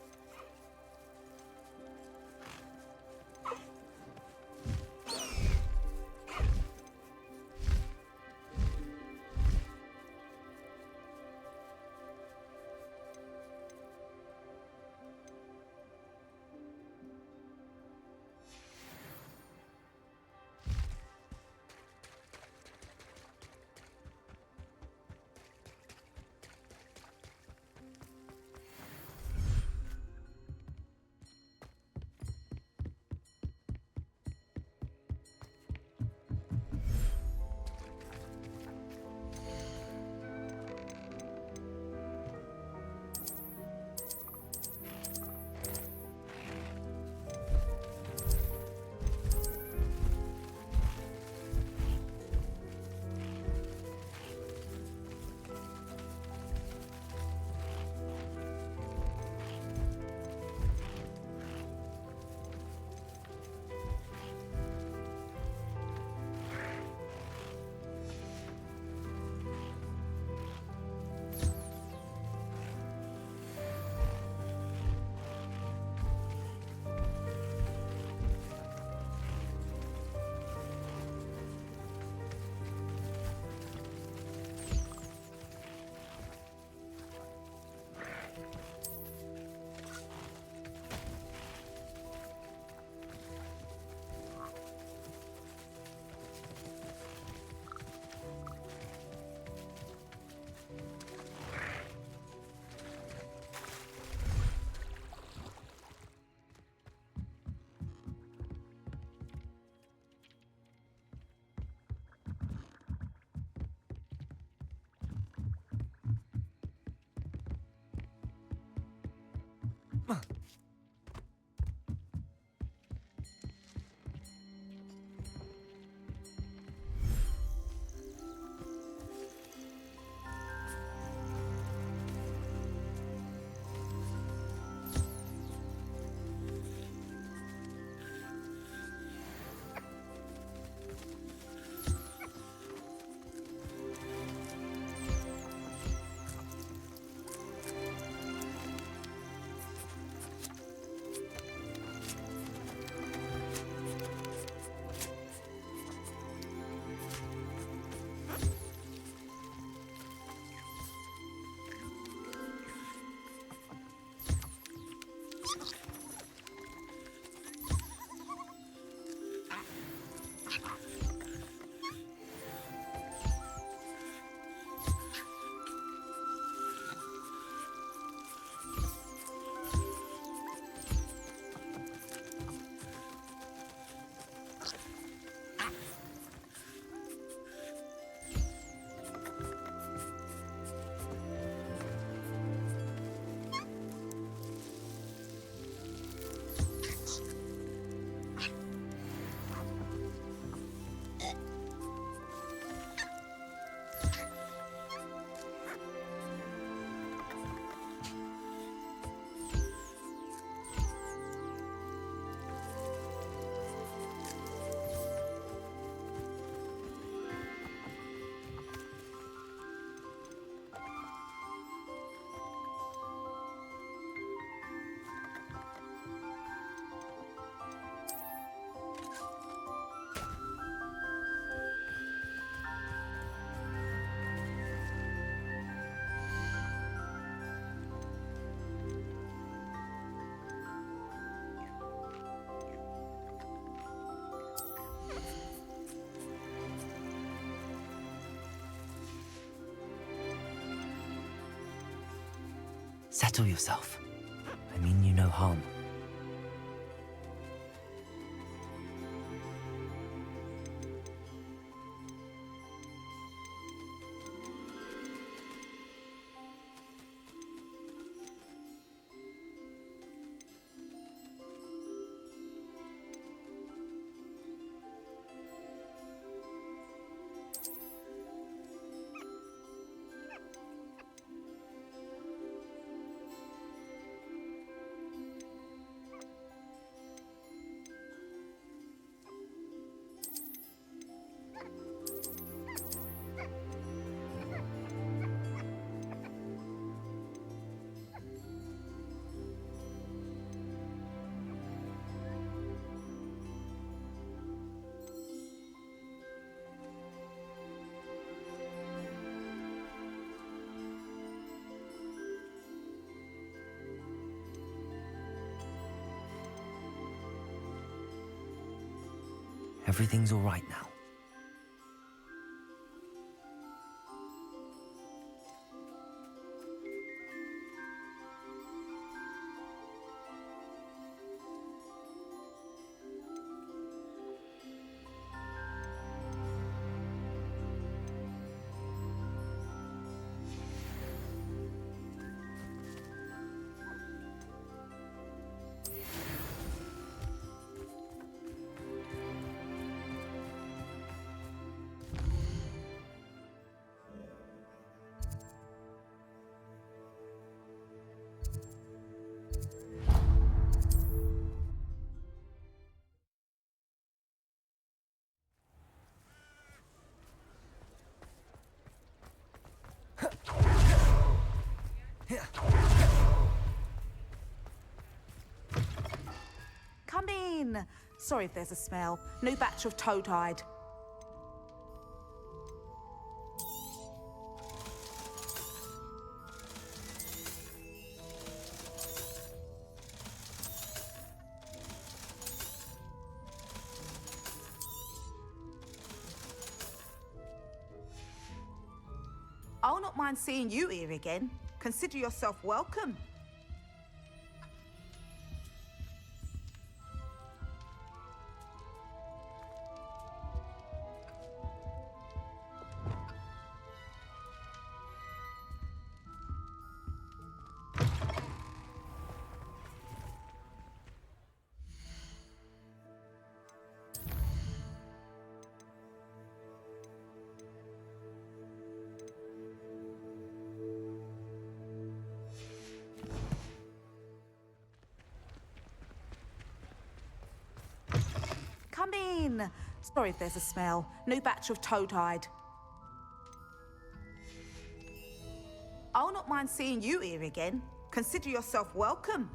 Speaker 1: Settle yourself. I mean you no harm. Everything's all right now.
Speaker 6: Come in. Sorry if there's a smell. New batch of toad-hide. I'll not mind seeing you here again. Consider yourself welcome. Come in. Sorry if there's a smell. New batch of toad-hide. I'll not mind seeing you here again. Consider yourself welcome.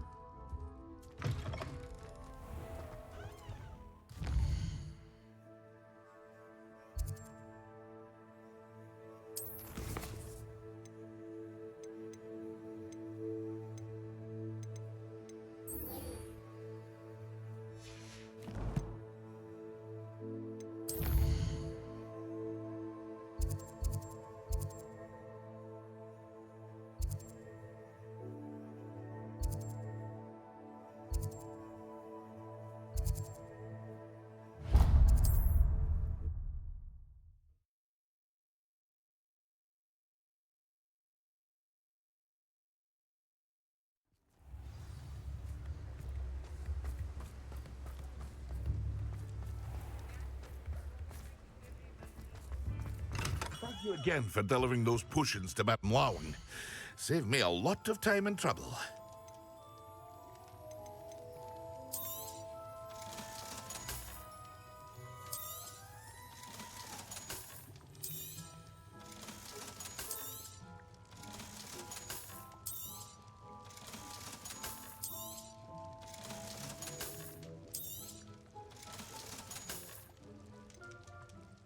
Speaker 7: Thank you again for delivering those potions to Madame Lawing. Saved me a lot of time and trouble.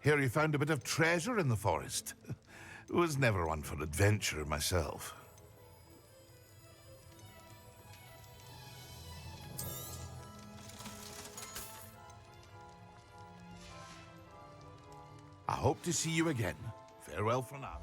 Speaker 7: Hear you found a bit of treasure in the forest. Was never one for adventure myself. I hope to see you again. Farewell for now.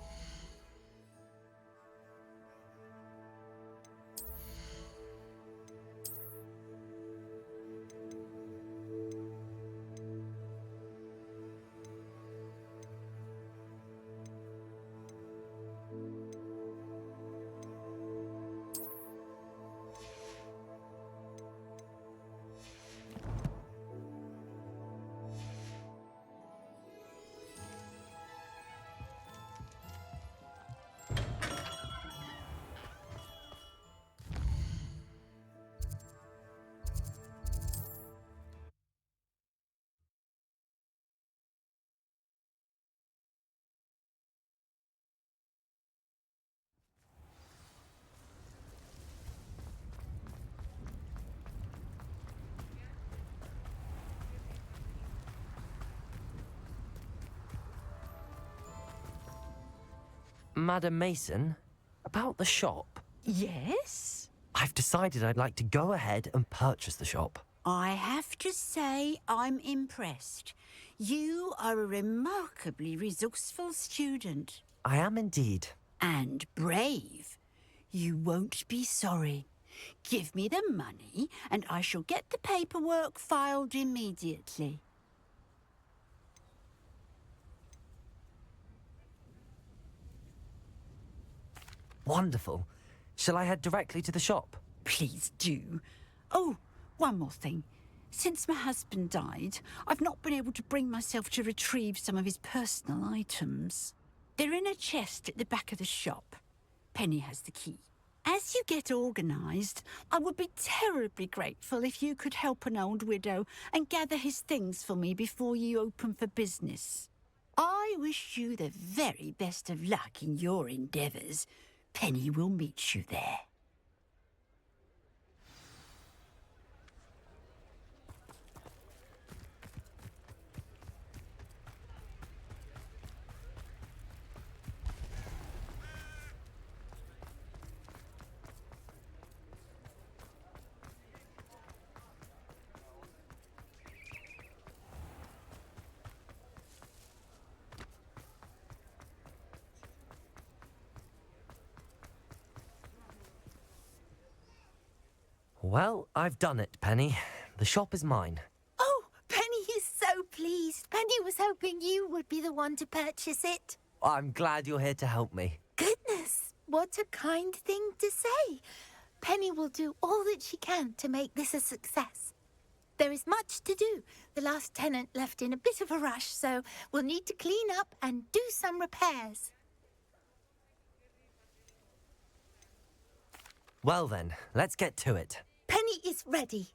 Speaker 1: Madam Mason, about the shop.
Speaker 8: Yes?
Speaker 1: I've decided I'd like to go ahead and purchase the shop.
Speaker 8: I have to say I'm impressed. You are a remarkably resourceful student.
Speaker 1: I am indeed.
Speaker 8: And brave. You won't be sorry. Give me the money, and I shall get the paperwork filed immediately.
Speaker 1: Wonderful. Shall I head directly to the shop?
Speaker 8: Please do. Oh, one more thing. Since my husband died, I've not been able to bring myself to retrieve some of his personal items. They're in a chest at the back of the shop. Penny has the key. As you get organised, I would be terribly grateful if you could help an old widow and gather his things for me before you open for business. I wish you the very best of luck in your endeavours. Penny will meet you there.
Speaker 1: Well, I've done it, Penny. The shop is mine.
Speaker 9: Oh, Penny is so pleased. Penny was hoping you would be the one to purchase it.
Speaker 1: I'm glad you're here to help me.
Speaker 9: Goodness, what a kind thing to say. Penny will do all that she can to make this a success. There is much to do. The last tenant left in a bit of a rush, so we'll need to clean up and do some repairs.
Speaker 1: Well then, let's get to it.
Speaker 9: Penny is ready.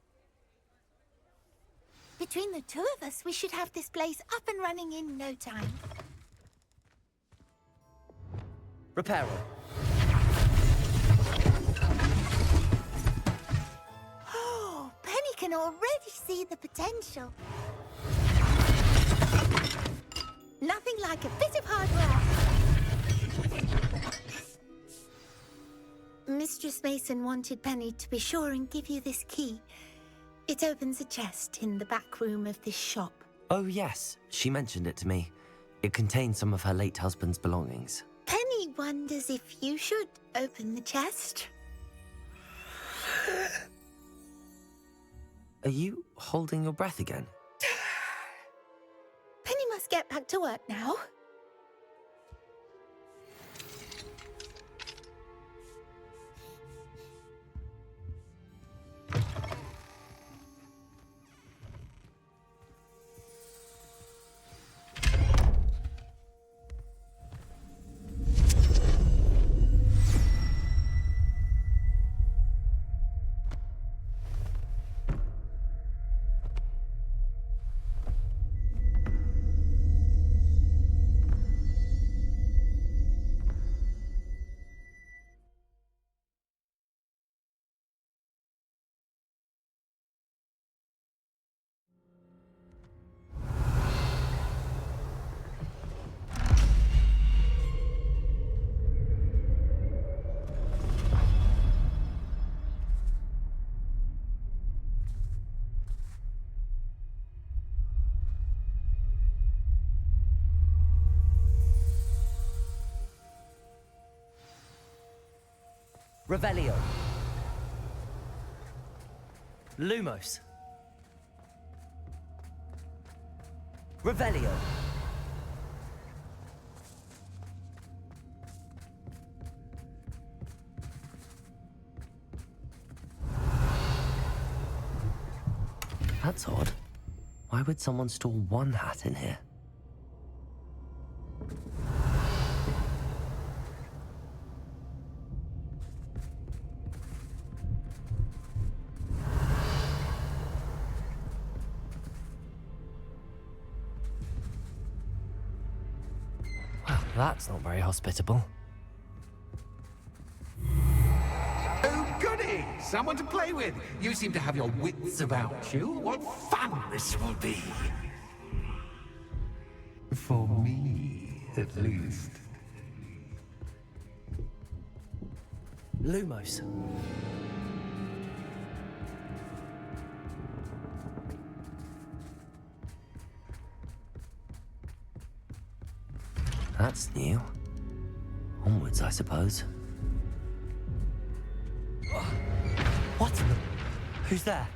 Speaker 9: Between the two of us, we should have this place up and running in no time.
Speaker 1: Reparo.
Speaker 9: Oh, Penny can already see the potential. Nothing like a bit of hard work. Mistress Mason wanted Penny to be sure and give you this key. It opens a chest in the back room of this shop.
Speaker 1: Oh yes, she mentioned it to me. It contains some of her late husband's belongings.
Speaker 9: Penny wonders if you should open the chest.
Speaker 1: Are you holding your breath again?
Speaker 9: Penny must get back to work now.
Speaker 1: Revelio. Lumos. Revelio. That's odd. Why would someone store one hat in here? Well, that's not very hospitable.
Speaker 10: Oh, goody! Someone to play with. You seem to have your wits about you. What fun this will be. For me, at least.
Speaker 1: Lumos. That's new. Onwards, I suppose.
Speaker 4: What? Who's there?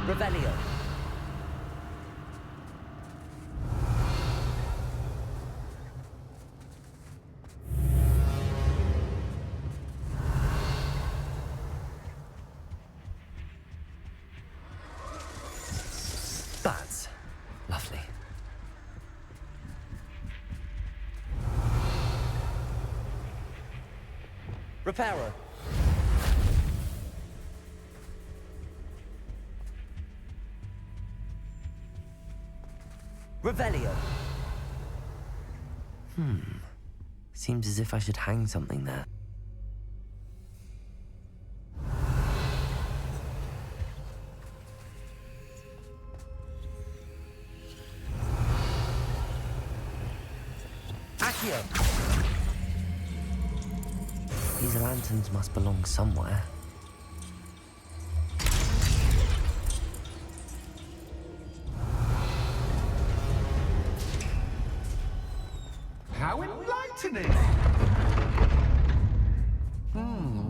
Speaker 4: Revelio.
Speaker 1: That's lovely.
Speaker 4: Reparo. Revelio.
Speaker 1: Seems as if I should hang something there.
Speaker 4: Accio.
Speaker 1: These lanterns must belong somewhere.
Speaker 10: How enlightening!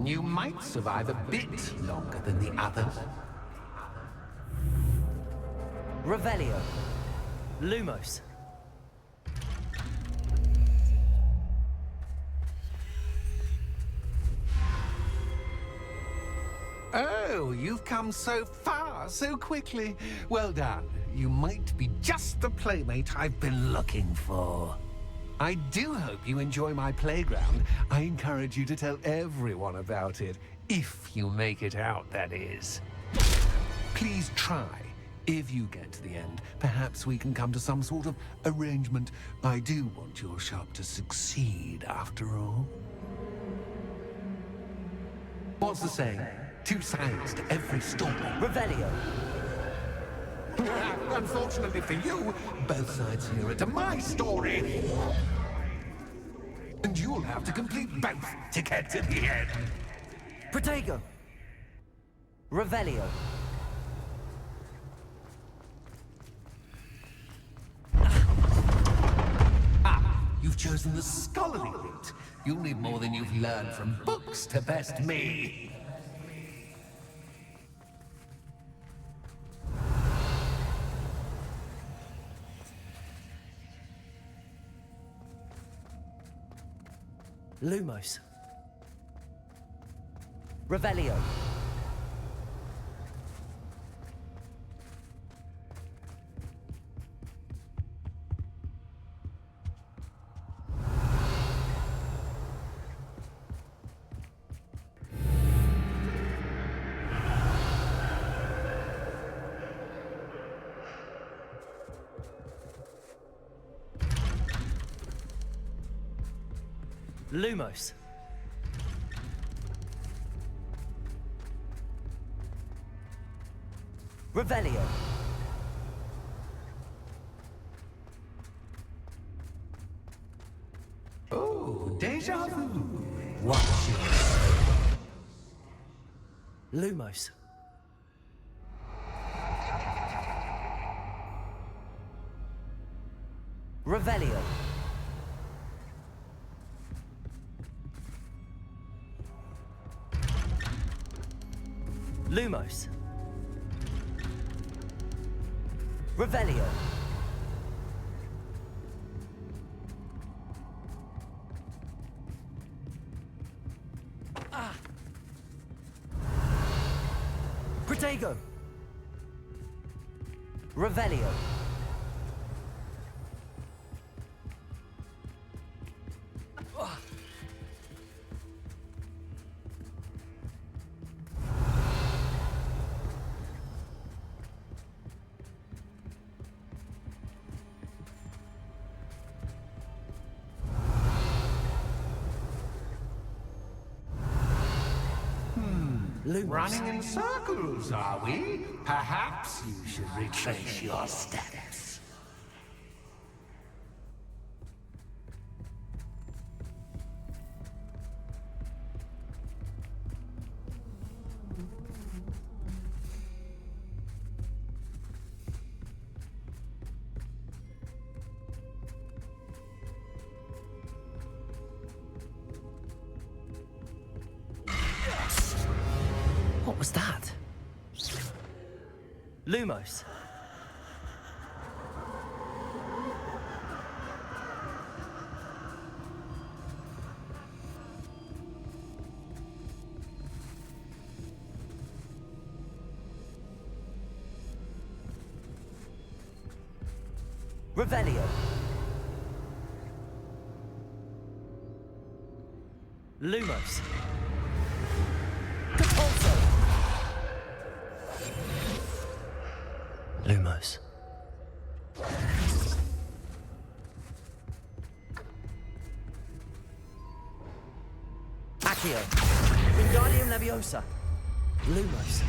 Speaker 10: You might survive a bit longer than the others.
Speaker 4: Revelio. Lumos.
Speaker 10: Oh, you've come so far, so quickly. Well done. You might be just the playmate I've been looking for. I do hope you enjoy my playground. I encourage you to tell everyone about it. If you make it out, that is. Please try. If you get to the end, perhaps we can come to some sort of arrangement. I do want your shop to succeed, after all. What's the saying? Two sides to every story.
Speaker 4: Revelio.
Speaker 10: Unfortunately for you, both sides here are to my story. And you'll have to complete both to get to the end.
Speaker 4: Protego. Revelio.
Speaker 10: You've chosen the scholarly route. You'll need more than you've learned from books to best me.
Speaker 4: Lumos. Revelio. Lumos. Revelio.
Speaker 10: Oh, deja vu.
Speaker 4: Watch it. Lumos. Revelio. Lumos. Revelio. Protego. Revelio. Lumos.
Speaker 10: Running in circles, are we? Perhaps you should retrace your steps.
Speaker 1: What was that?
Speaker 4: Lumos. Revelio. Lumos. Capulso.
Speaker 1: Lumos.
Speaker 4: Accio. Wingardium Leviosa.
Speaker 1: Lumos.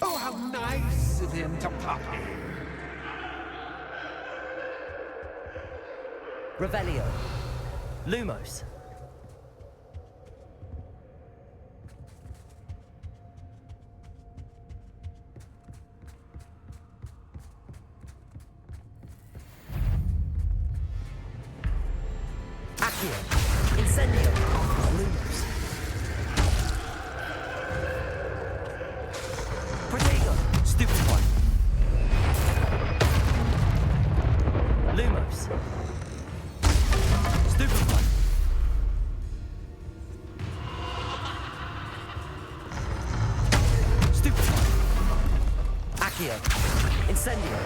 Speaker 10: Oh, how nice of him to pop in.
Speaker 4: Revelio. Lumos. Accio. Incendio. Lumos. Protego. Stupefy. Lumos. Stupefy. Stupefy. Accio. Incendio.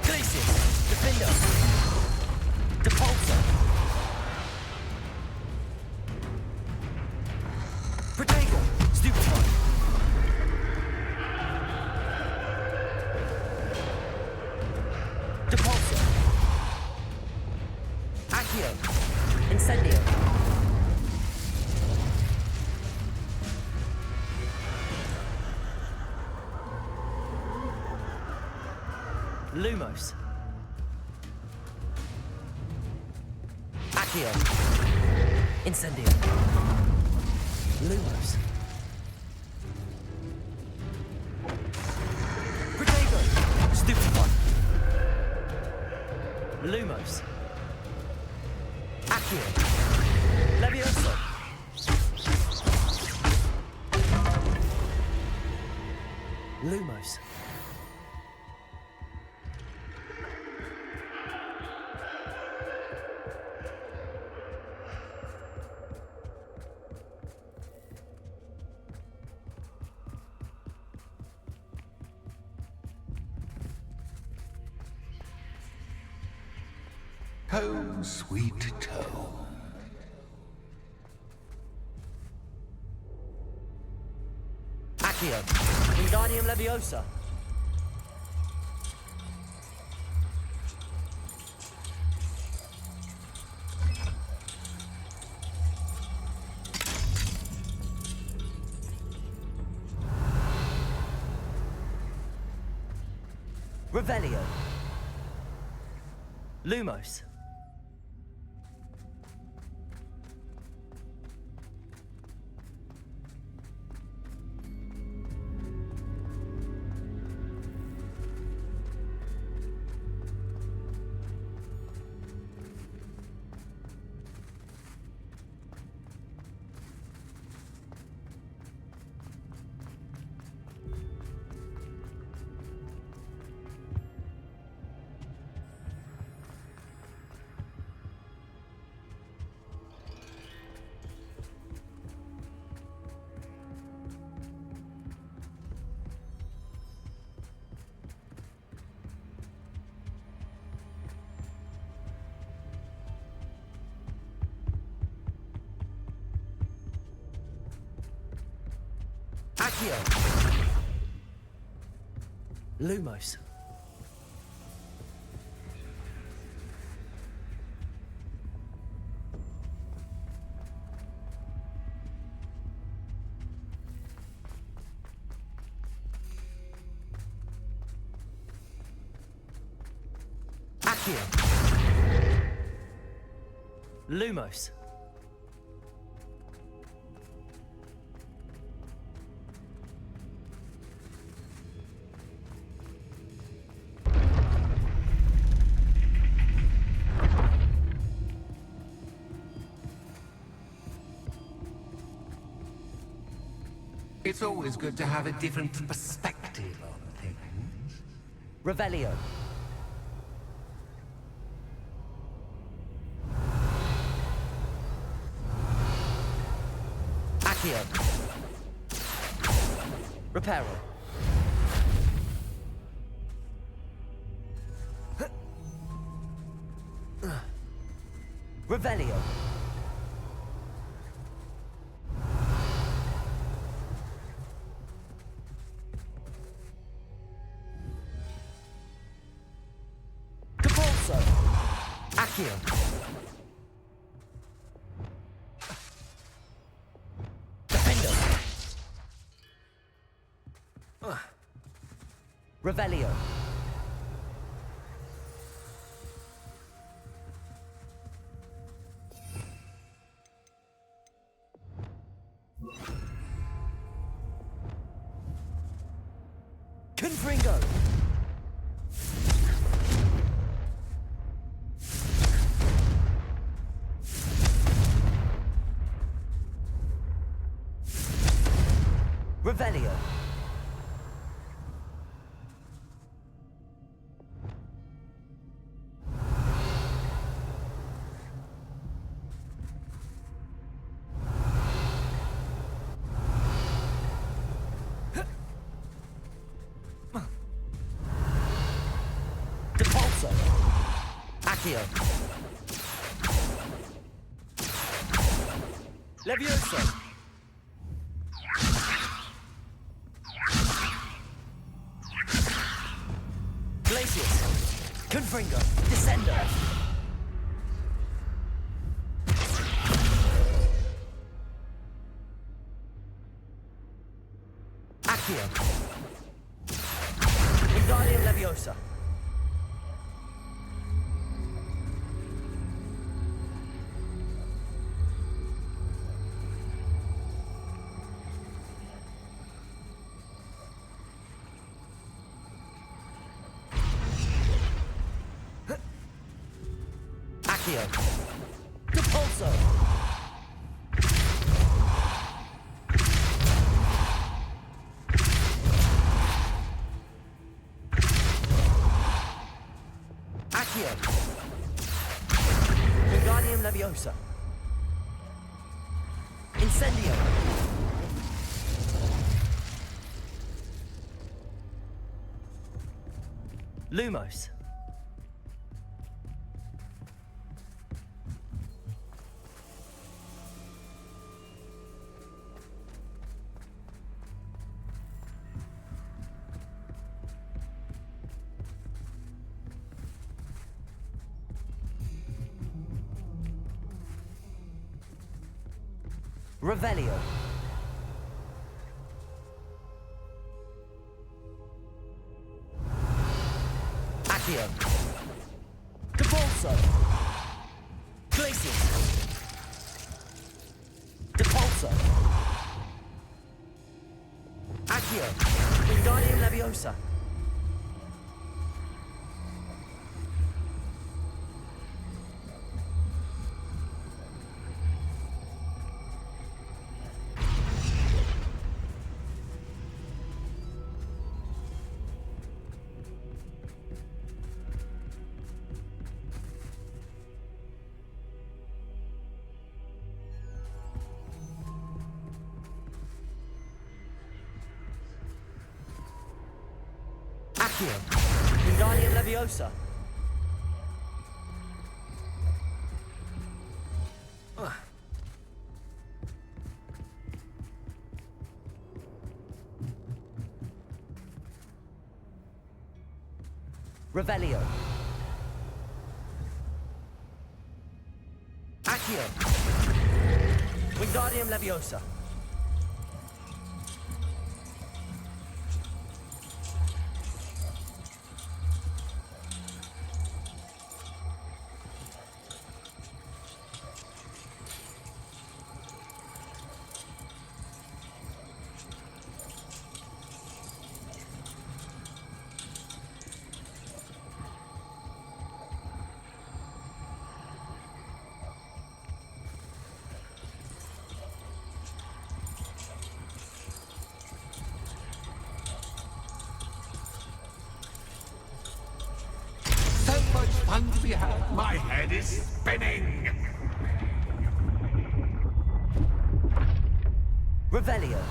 Speaker 4: Glacius. Defendo. Depulso. Protego. Stupefy. Depulso. Accio. Incendio. Lumos. Accio. Incendio. Lumos. Protego. Stupefy. Lumos. Accio. Levioso. Lumos.
Speaker 10: Oh, sweet tone.
Speaker 4: Accio. Wingardium Leviosa. Revelio. Lumos. Accio. Lumos.
Speaker 1: Accio. Lumos.
Speaker 10: It's always good to have a different perspective on things.
Speaker 1: Revelio. Accio. Reparo. Revelio. Capolso. Accio. Defendo. Revelio. Confringo. Revelio. Depulso. Accio. Levioso. Glacius. Confringo. Descender. Accio. Wingardium Leviosa. Accio. Depulso. Accio. Wingardium Leviosa. Incendio. Lumos. Revelio. Accio. Depulso. Glacius. Depulso. Accio. Wingardium Leviosa. Accio. Wingardium Leviosa. Revelio. Accio. Wingardium Leviosa.
Speaker 10: much fun to be had. My head is spinning.
Speaker 1: Revelio.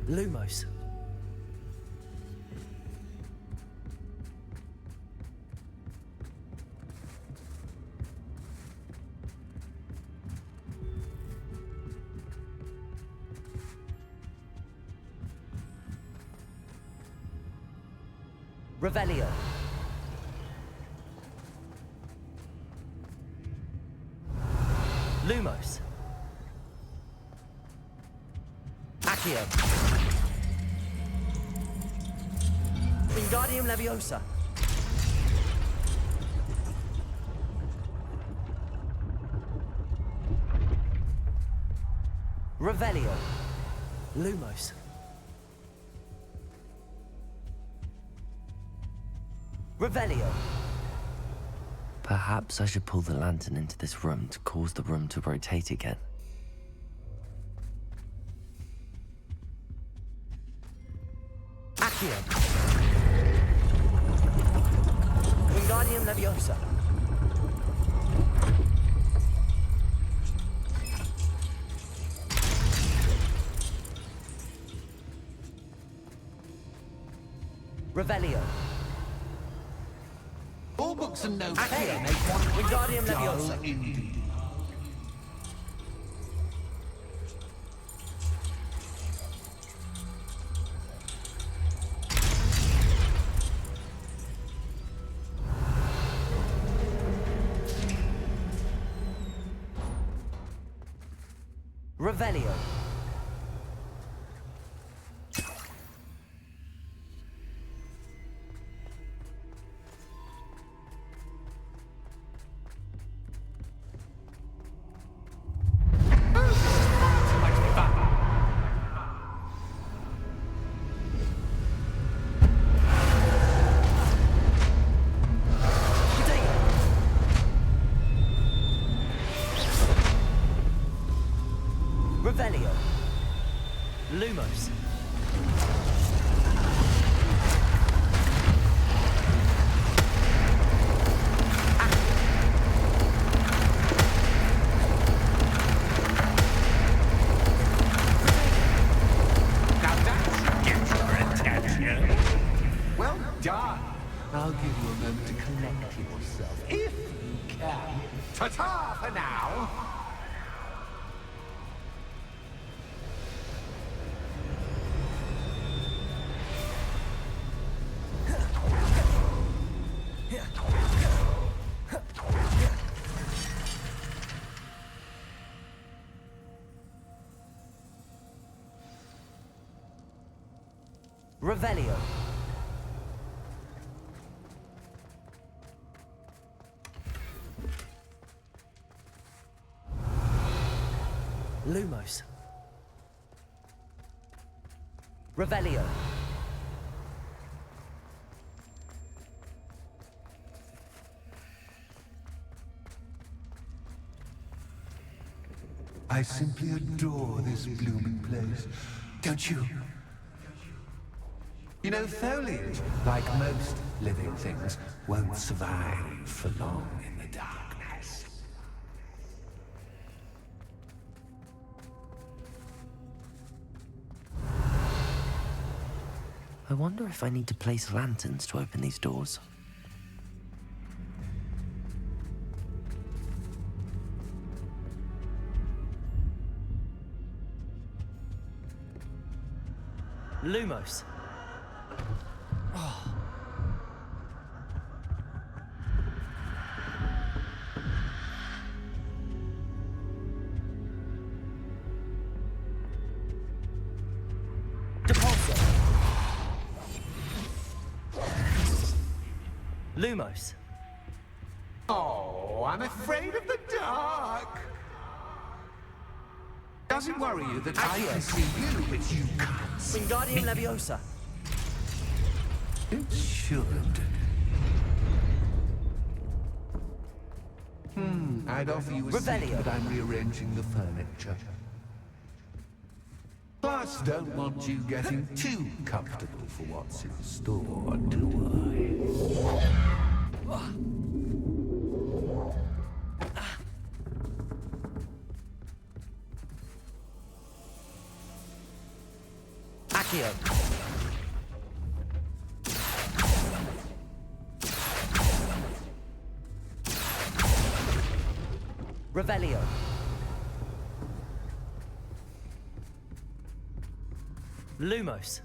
Speaker 1: Lumos. Revelio. Lumos. Accio. Wingardium Leviosa. Revelio. Lumos. Revelio. Perhaps I should pull the lantern into this room to cause the room to rotate again. Accio. Wingardium Leviosa. Revelio.
Speaker 10: All books and notes
Speaker 1: Accio.
Speaker 10: here make one
Speaker 1: Wingardium
Speaker 10: dull
Speaker 1: Leviosa.
Speaker 10: indeed.
Speaker 1: Revelio. Revelio. Lumos.
Speaker 10: Now that should get your attention. Well done. I'll give you a moment to collect yourself, if you can. Ta-ta for now.
Speaker 1: Revelio. Lumos. Revelio.
Speaker 10: I simply adore this blooming place. Don't you? You know, foliage, like most living things, won't survive for long in the darkness.
Speaker 1: I wonder if I need to place lanterns to open these doors. Lumos. Depulso. Lumos.
Speaker 10: Oh, I'm afraid of the dark. Does it worry you that I can see you, but you can't see
Speaker 1: Wingardium Leviosa.
Speaker 10: It should. I'd offer you a seat,
Speaker 1: Revelio.
Speaker 10: but I'm rearranging the furniture. Plus, don't want you getting too comfortable for what's in store, do I?
Speaker 1: Accio. Revelio. Lumos.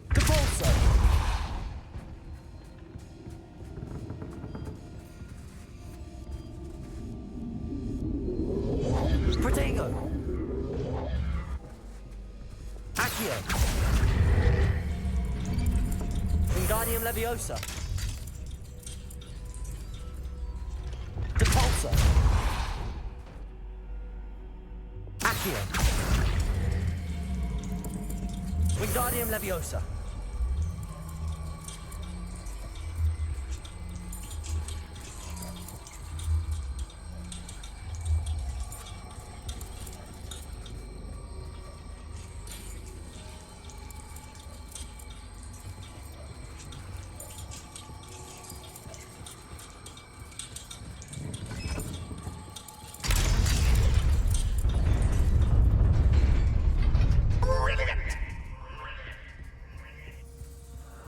Speaker 1: Capulso. Protego. Accio. Wingardium Leviosa. Depulso. Accio. Wingardium Leviosa.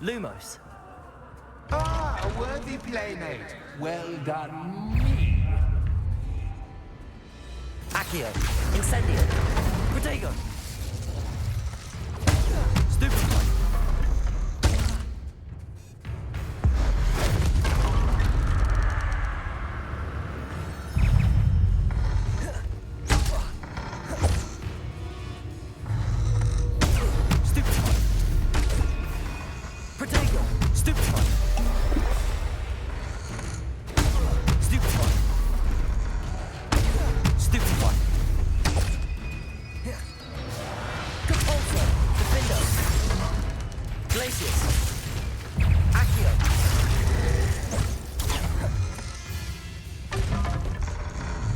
Speaker 1: Lumos.
Speaker 10: Ah, a worthy playmate. Well done, me.
Speaker 1: Accio. Incendio. Protego. Stupefy. Stupefy. Protego. Stupefy. Stupefy. Stupefy. Compulso. Defendo. Glacius. Accio.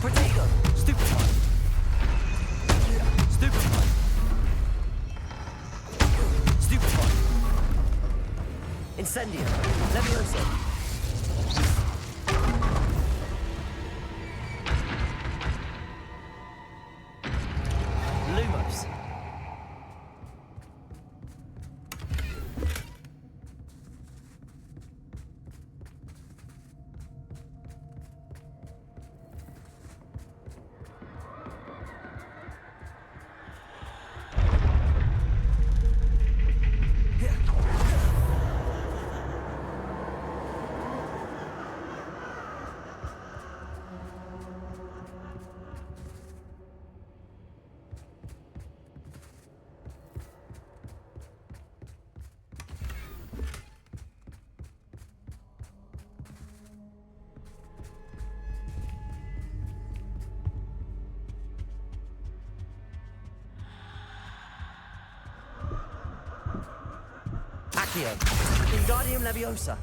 Speaker 1: Protego. Stupefy. Stupefy. Stupefy. Incendio. Leviosa. Lumos. Accio. Wingardium Leviosa.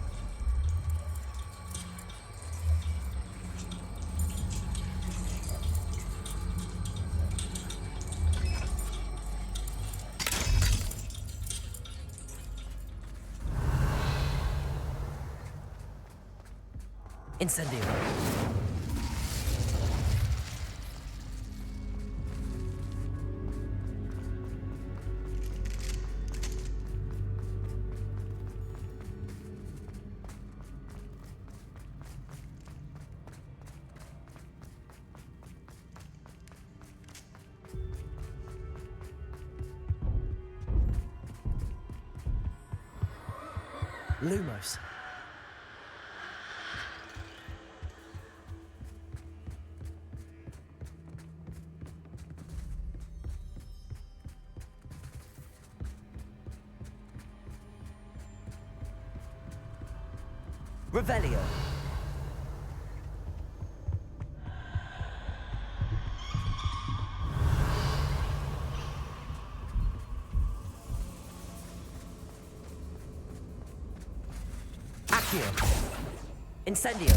Speaker 1: Incendio. Lumos. Revelio. Accio. Incendio.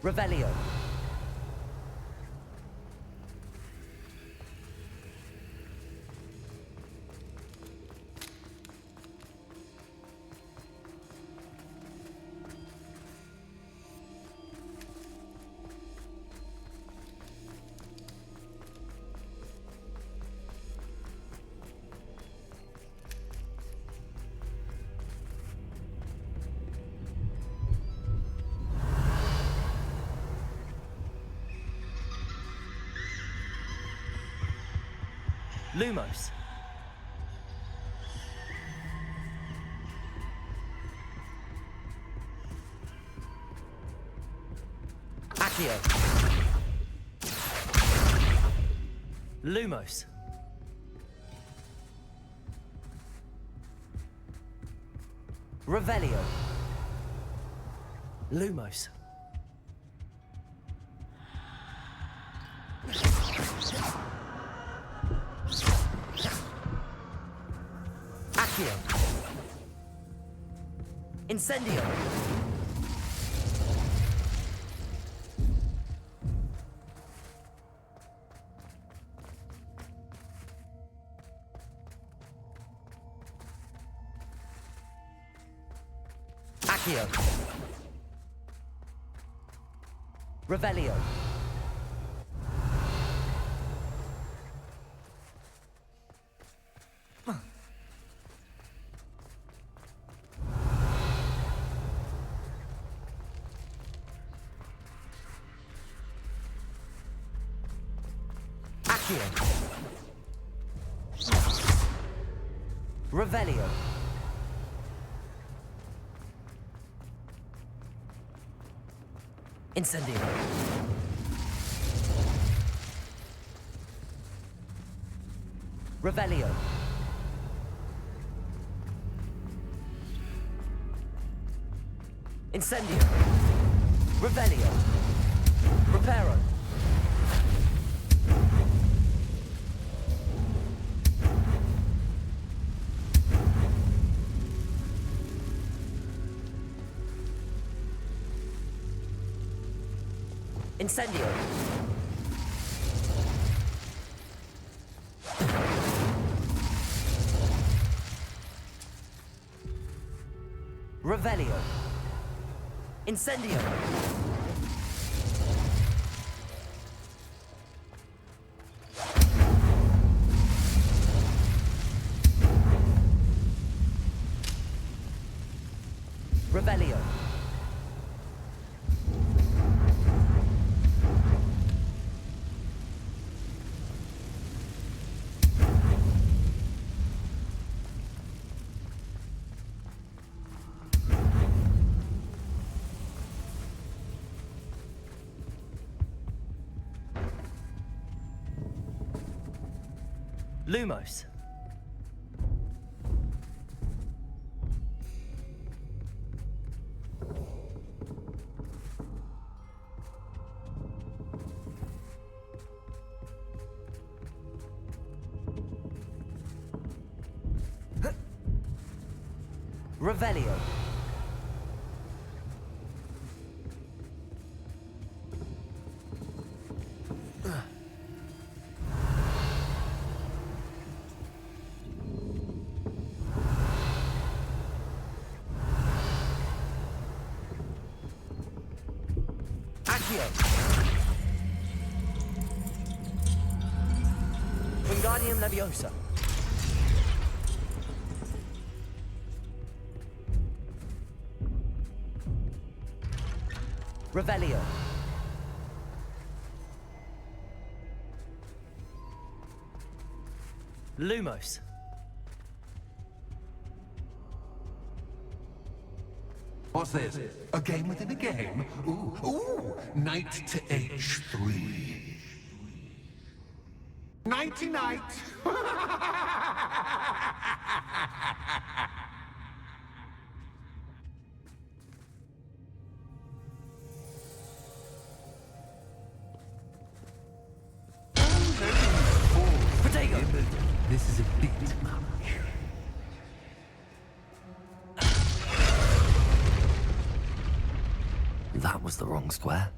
Speaker 1: Revelio. Lumos. Accio. Lumos. Revelio. Lumos. Accio. Incendio. Accio. Revelio. Accio. Revelio. Incendio. Revelio. Incendio. Revelio. Reparo. Incendio. Revelio. Incendio. Revelio. Lumos. Revelio. Accio. Wingardium Leviosa. Revelio. Lumos.
Speaker 10: What's this? A game within a game? Ooh, knight to h3. Nighty-night!
Speaker 1: Potato!
Speaker 10: This is a bit much.
Speaker 1: That was the wrong square.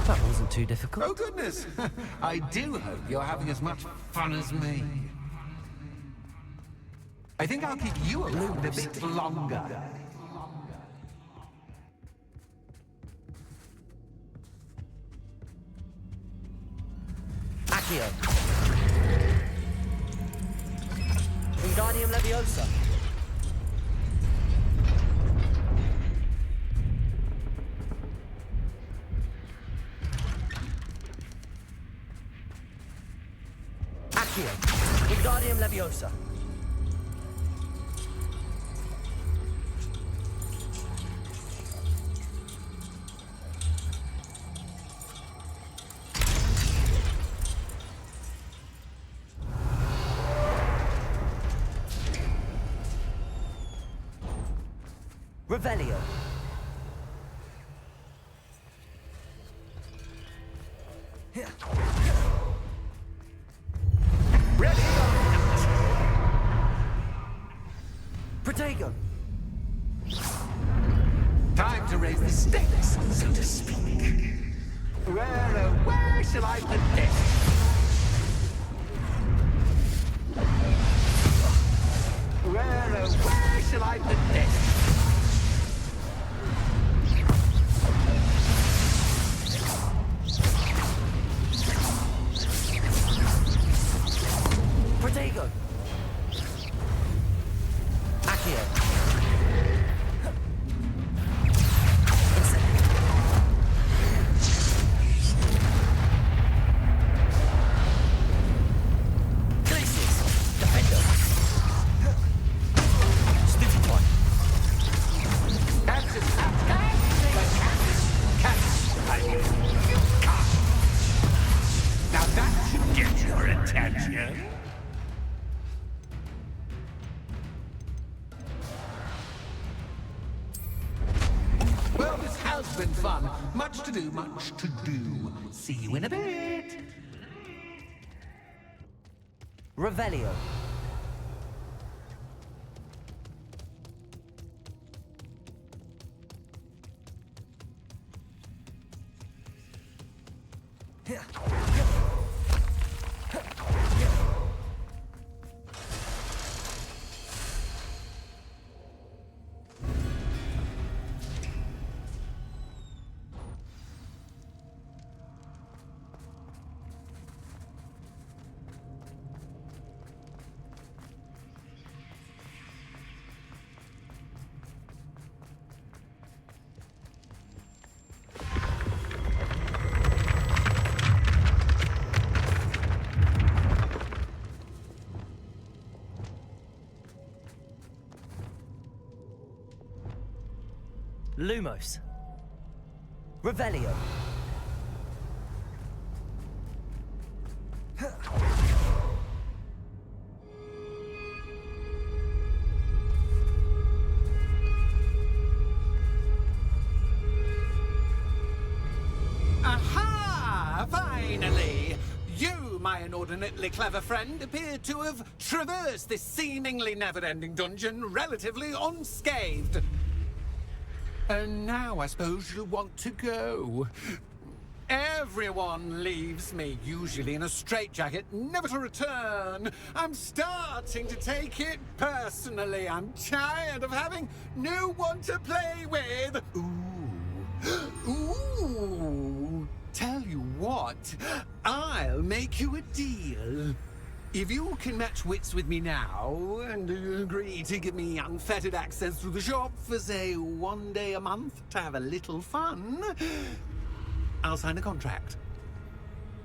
Speaker 1: That wasn't too difficult.
Speaker 10: Oh, goodness! I do hope you're having as much fun as me. I think I'll keep you around a bit longer.
Speaker 1: Accio. Wingardium Leviosa. Accio. Wingardium Leviosa. Revelio. Ready? Protego.
Speaker 10: Time to raise the stakes, so to speak. Where shall I put this? Where shall I put this?
Speaker 1: Protego. Accio. Glacius. Defender. Snifty-Twat.
Speaker 10: Now that should get your attention. Well, this has been fun. Much to do, much to do. See you in a bit.
Speaker 1: Revelio. Lumos. Revelio.
Speaker 10: Aha! Finally! You, my inordinately clever friend, appear to have traversed this seemingly never-ending dungeon relatively unscathed. And now I suppose you'll want to go. Everyone leaves me, usually in a straitjacket, never to return. I'm starting to take it personally. I'm tired of having no one to play with. Ooh. Ooh. Tell you what, I'll make you a deal. If you can match wits with me now and agree to give me unfettered access to the shop for, say, 1 day a month to have a little fun, I'll sign a contract.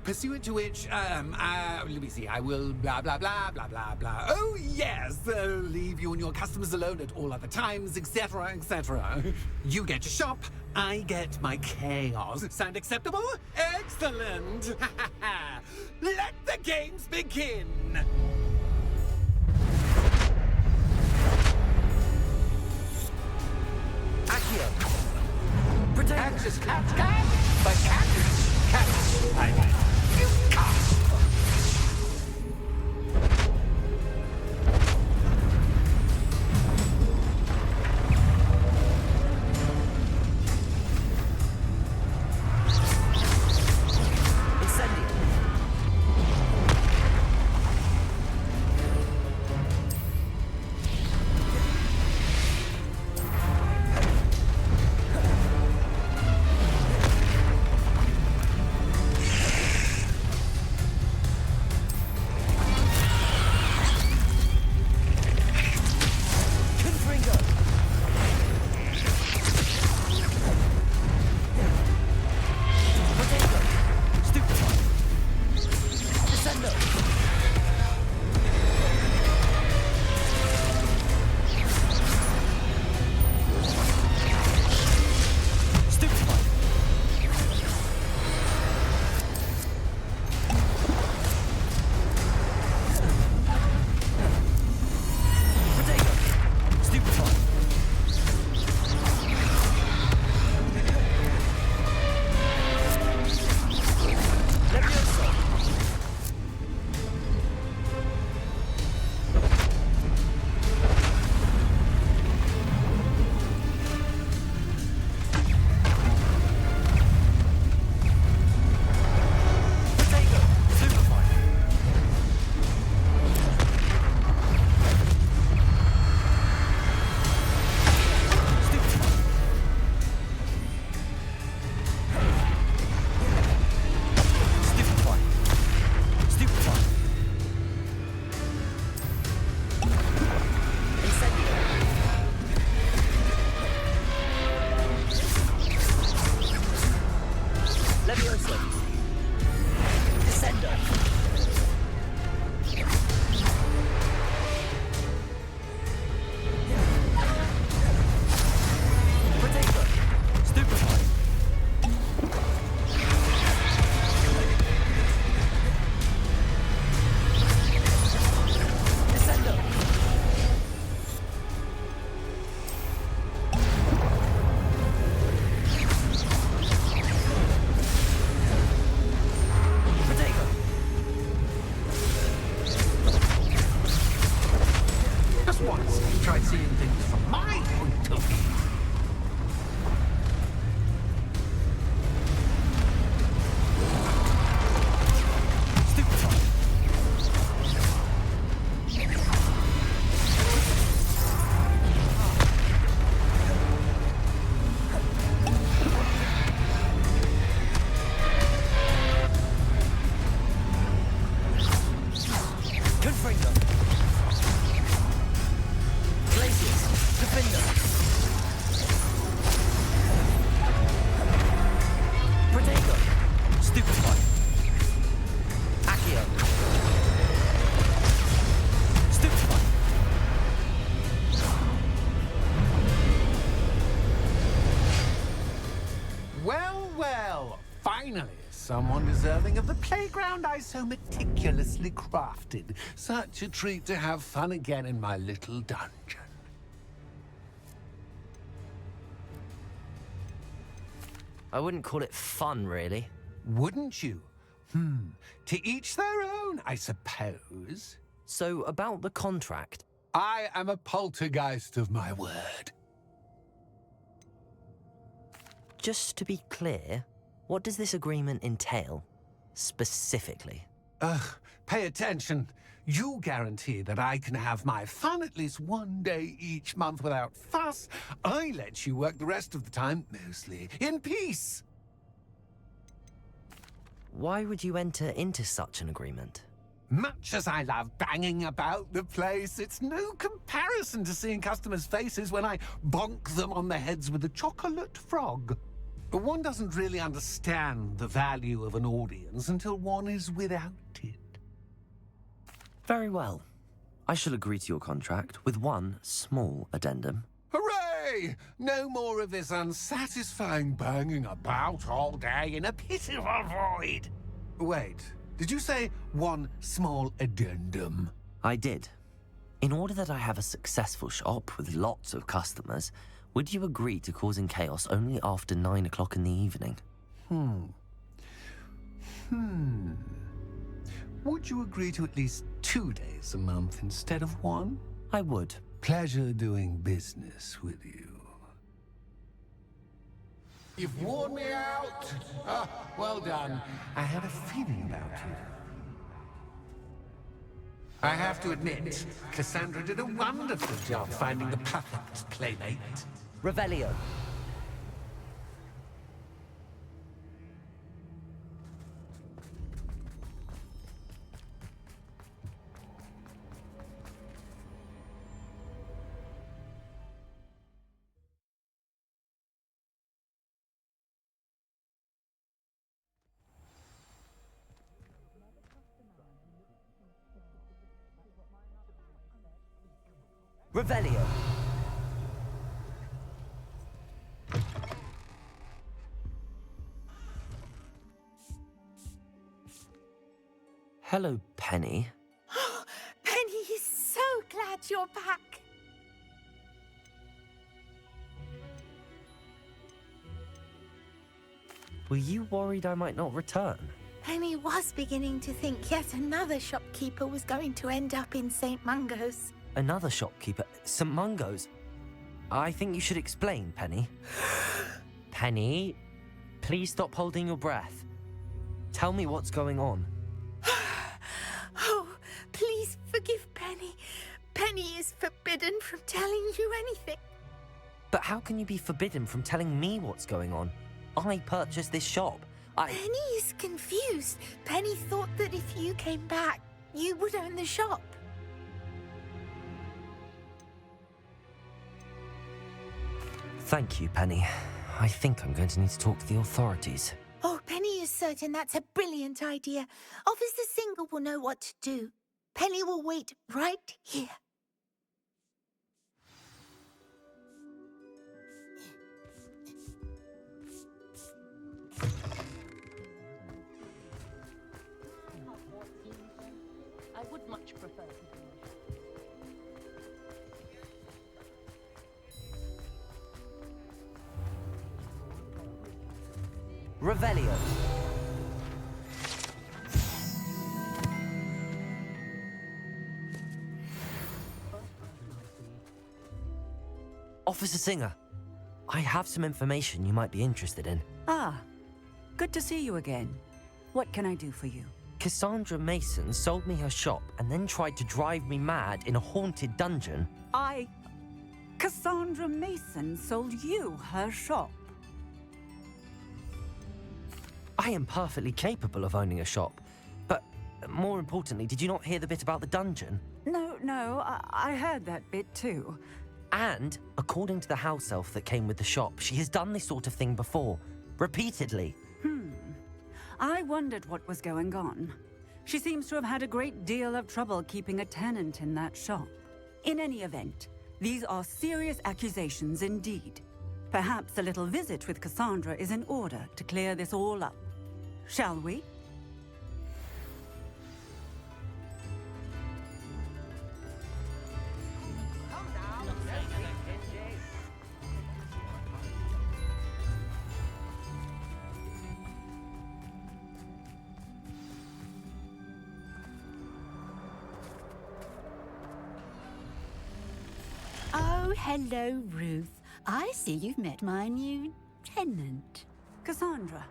Speaker 10: Pursuant to which, let me see, I will blah, blah, blah, blah, blah, blah. Oh, yes, leave you and your customers alone at all other times, etc., etc. You get your shop, I get my chaos. Sound acceptable? Excellent! Let the games begin!
Speaker 1: Accio! Protect!
Speaker 10: Catch, but catch, I mean, you can't! Finally, someone deserving of the playground I so meticulously crafted. Such a treat to have fun again in my little dungeon.
Speaker 1: I wouldn't call it fun, really.
Speaker 10: Wouldn't you? To each their own, I suppose.
Speaker 1: So, about the contract.
Speaker 10: I am a poltergeist of my word.
Speaker 1: Just to be clear, what does this agreement entail, specifically?
Speaker 10: Pay attention. You guarantee that I can have my fun at least 1 day each month without fuss. I let you work the rest of the time, mostly in peace.
Speaker 1: why would you enter into such an agreement?
Speaker 10: Much as I love banging about the place, it's no comparison to seeing customers' faces when I bonk them on the heads with a chocolate frog. One doesn't really understand the value of an audience until one is without it.
Speaker 1: Very well. I shall agree to your contract with one small addendum.
Speaker 10: Hooray! No more of this unsatisfying banging about all day in a pitiful void. Wait, did you say one small addendum?
Speaker 1: I did. In order that I have a successful shop with lots of customers, would you agree to causing chaos only after 9 o'clock in the evening?
Speaker 10: Would you agree to at least 2 days a month instead of 1?
Speaker 1: I would.
Speaker 10: Pleasure doing business with you. You've worn me out. Ah, well done. I had a feeling about you. I have to admit, Cassandra did a wonderful job finding the perfect playmate.
Speaker 1: Revelio. Revelio. Hello, Penny.
Speaker 9: Penny is so glad you're back.
Speaker 1: Were you worried I might not return?
Speaker 9: Penny was beginning to think yet another shopkeeper was going to end up in St. Mungo's.
Speaker 1: Another shopkeeper? St. Mungo's? I think you should explain, Penny. Penny, please stop holding your breath. Tell me what's going on.
Speaker 9: Oh, please forgive Penny. Penny is forbidden from telling you anything.
Speaker 1: But how can you be forbidden from telling me what's going on? I purchased this shop.
Speaker 9: Penny is confused. Penny thought that if you came back, you would own the shop.
Speaker 1: Thank you, Penny. I think I'm going to need to talk to the authorities.
Speaker 9: Oh, Penny is certain that's a brilliant idea. Officer Singer will know what to do. Penny will wait right here.
Speaker 11: I would much prefer to do
Speaker 1: Revelio. Officer Singer, I have some information you might be interested in.
Speaker 12: Ah, good to see you again. What can I do for you?
Speaker 1: Cassandra Mason sold me her shop and then tried to drive me mad in a haunted dungeon.
Speaker 12: Cassandra Mason sold you her shop?
Speaker 1: I am perfectly capable of owning a shop. But more importantly, did you not hear the bit about the dungeon?
Speaker 12: No, I heard that bit too.
Speaker 1: And, according to the house elf that came with the shop, she has done this sort of thing before. Repeatedly.
Speaker 12: I wondered what was going on. She seems to have had a great deal of trouble keeping a tenant in that shop. In any event, these are serious accusations indeed. Perhaps a little visit with Cassandra is in order to clear this all up. Shall we?
Speaker 8: Oh, hello, Ruth. I see you've met my new tenant.
Speaker 12: Cassandra,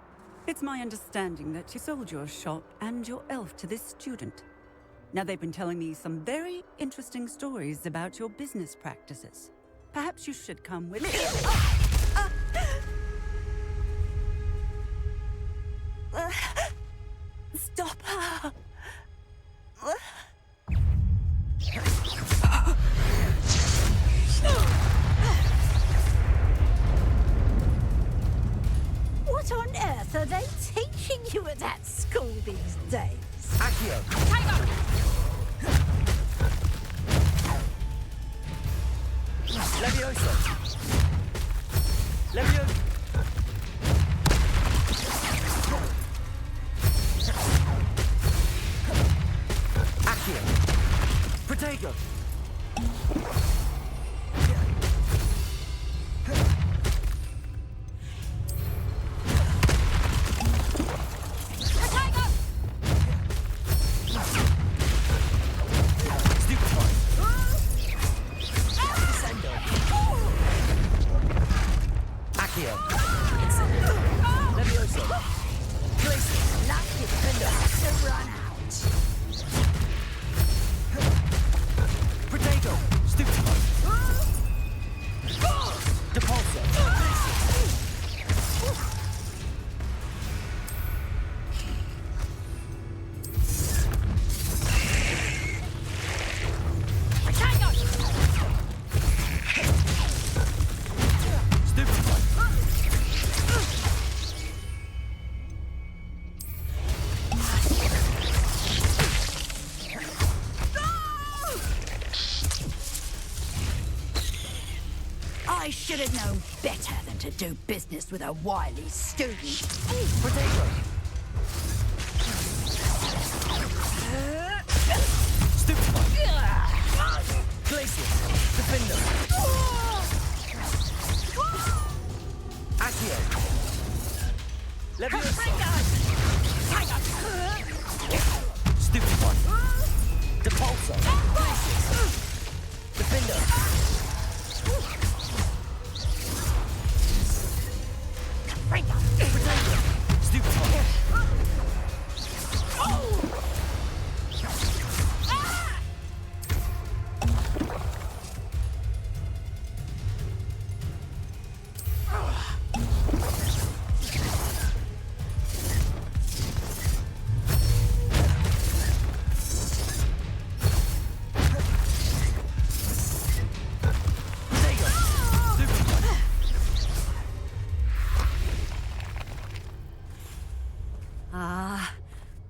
Speaker 12: it's my understanding that you sold your shop and your elf to this student. Now, they've been telling me some very interesting stories about your business practices. Perhaps you should come with me.
Speaker 8: What on earth are they teaching you at that school these days?
Speaker 1: Accio!
Speaker 6: Tiger!
Speaker 1: Levioso! Levioso! Accio! Protego!
Speaker 8: I should have known better than to do business with a wily student.
Speaker 1: Protego! Stupefy! Glacius! Defender! Accio! Leviosa! Stupefy! Depulso! Glacius! Defender!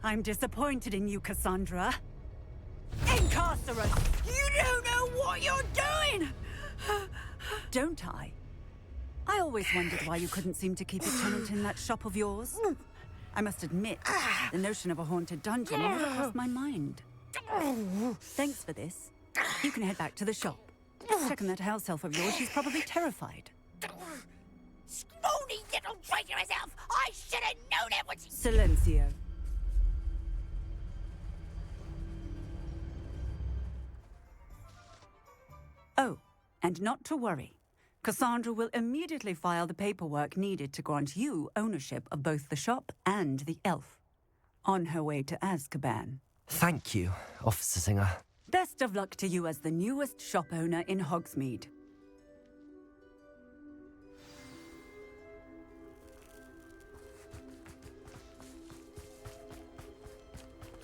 Speaker 12: I'm disappointed in you, Cassandra. Incarcerate!
Speaker 8: You don't know what you're doing!
Speaker 12: Don't I? I always wondered why you couldn't seem to keep a tenant in that shop of yours. I must admit, the notion of a haunted dungeon never crossed my mind. Thanks for this. You can head back to the shop. Check on that house elf of yours. She's probably terrified.
Speaker 8: Scrawny little traitor herself! I should have known it was...
Speaker 12: Silencio. Oh, and not to worry. Cassandra will immediately file the paperwork needed to grant you ownership of both the shop and the elf. On her way to Azkaban.
Speaker 1: Thank you, Officer Singer.
Speaker 12: Best of luck to you as the newest shop owner in Hogsmeade.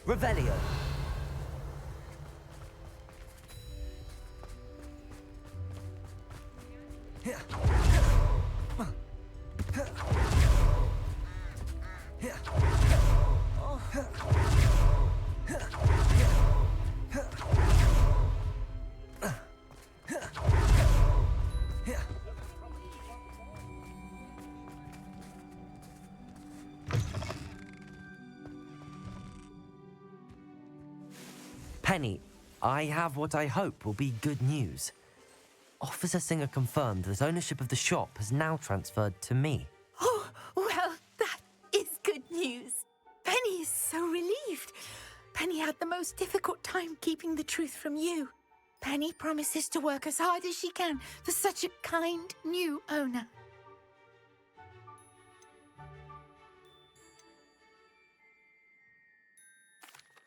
Speaker 1: Revelio. Penny, I have what I hope will be good news. Officer Singer confirmed that ownership of the shop has now transferred to me.
Speaker 9: Oh, well, that is good news. Penny is so relieved. Penny had the most difficult time keeping the truth from you. Penny promises to work as hard as she can for such a kind new owner.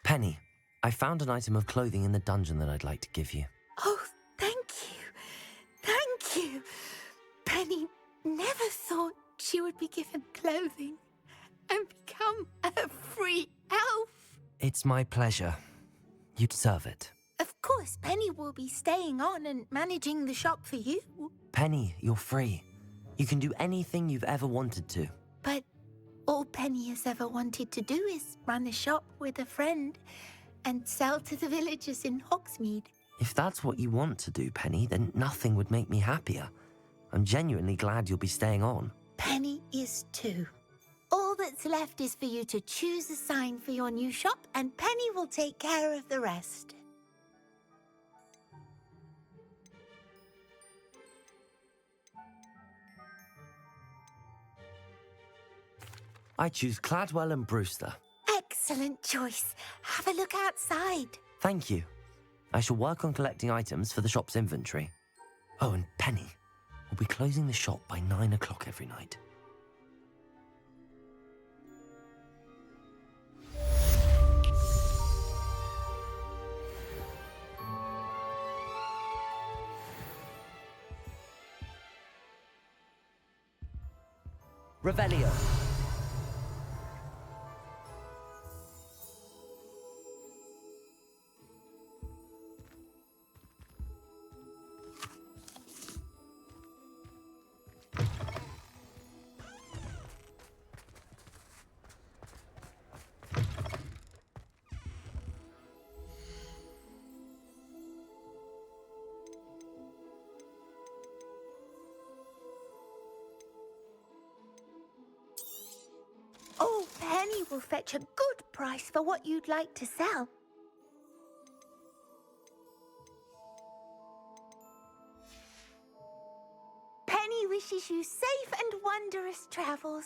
Speaker 1: Penny, I found an item of clothing in the dungeon that I'd like to give you.
Speaker 9: Oh, thank you. Thank you. Penny never thought she would be given clothing and become a free elf.
Speaker 1: It's my pleasure. You deserve it.
Speaker 9: Of course, Penny will be staying on and managing the shop for you.
Speaker 1: Penny, you're free. You can do anything you've ever wanted to.
Speaker 9: But all Penny has ever wanted to do is run a shop with a friend and sell to the villagers in Hogsmeade.
Speaker 1: If that's what you want to do, Penny, then nothing would make me happier. I'm genuinely glad you'll be staying on.
Speaker 9: Penny is too. All that's left is for you to choose a sign for your new shop, and Penny will take care of the rest.
Speaker 1: I choose Cladwell and Brewster.
Speaker 9: Excellent choice. Have a look outside.
Speaker 1: Thank you. I shall work on collecting items for the shop's inventory. Oh, and Penny, we'll be closing the shop by 9 o'clock every night. Revelio.
Speaker 9: Oh, Penny will fetch a good price for what you'd like to sell. Penny wishes you safe and wondrous travels.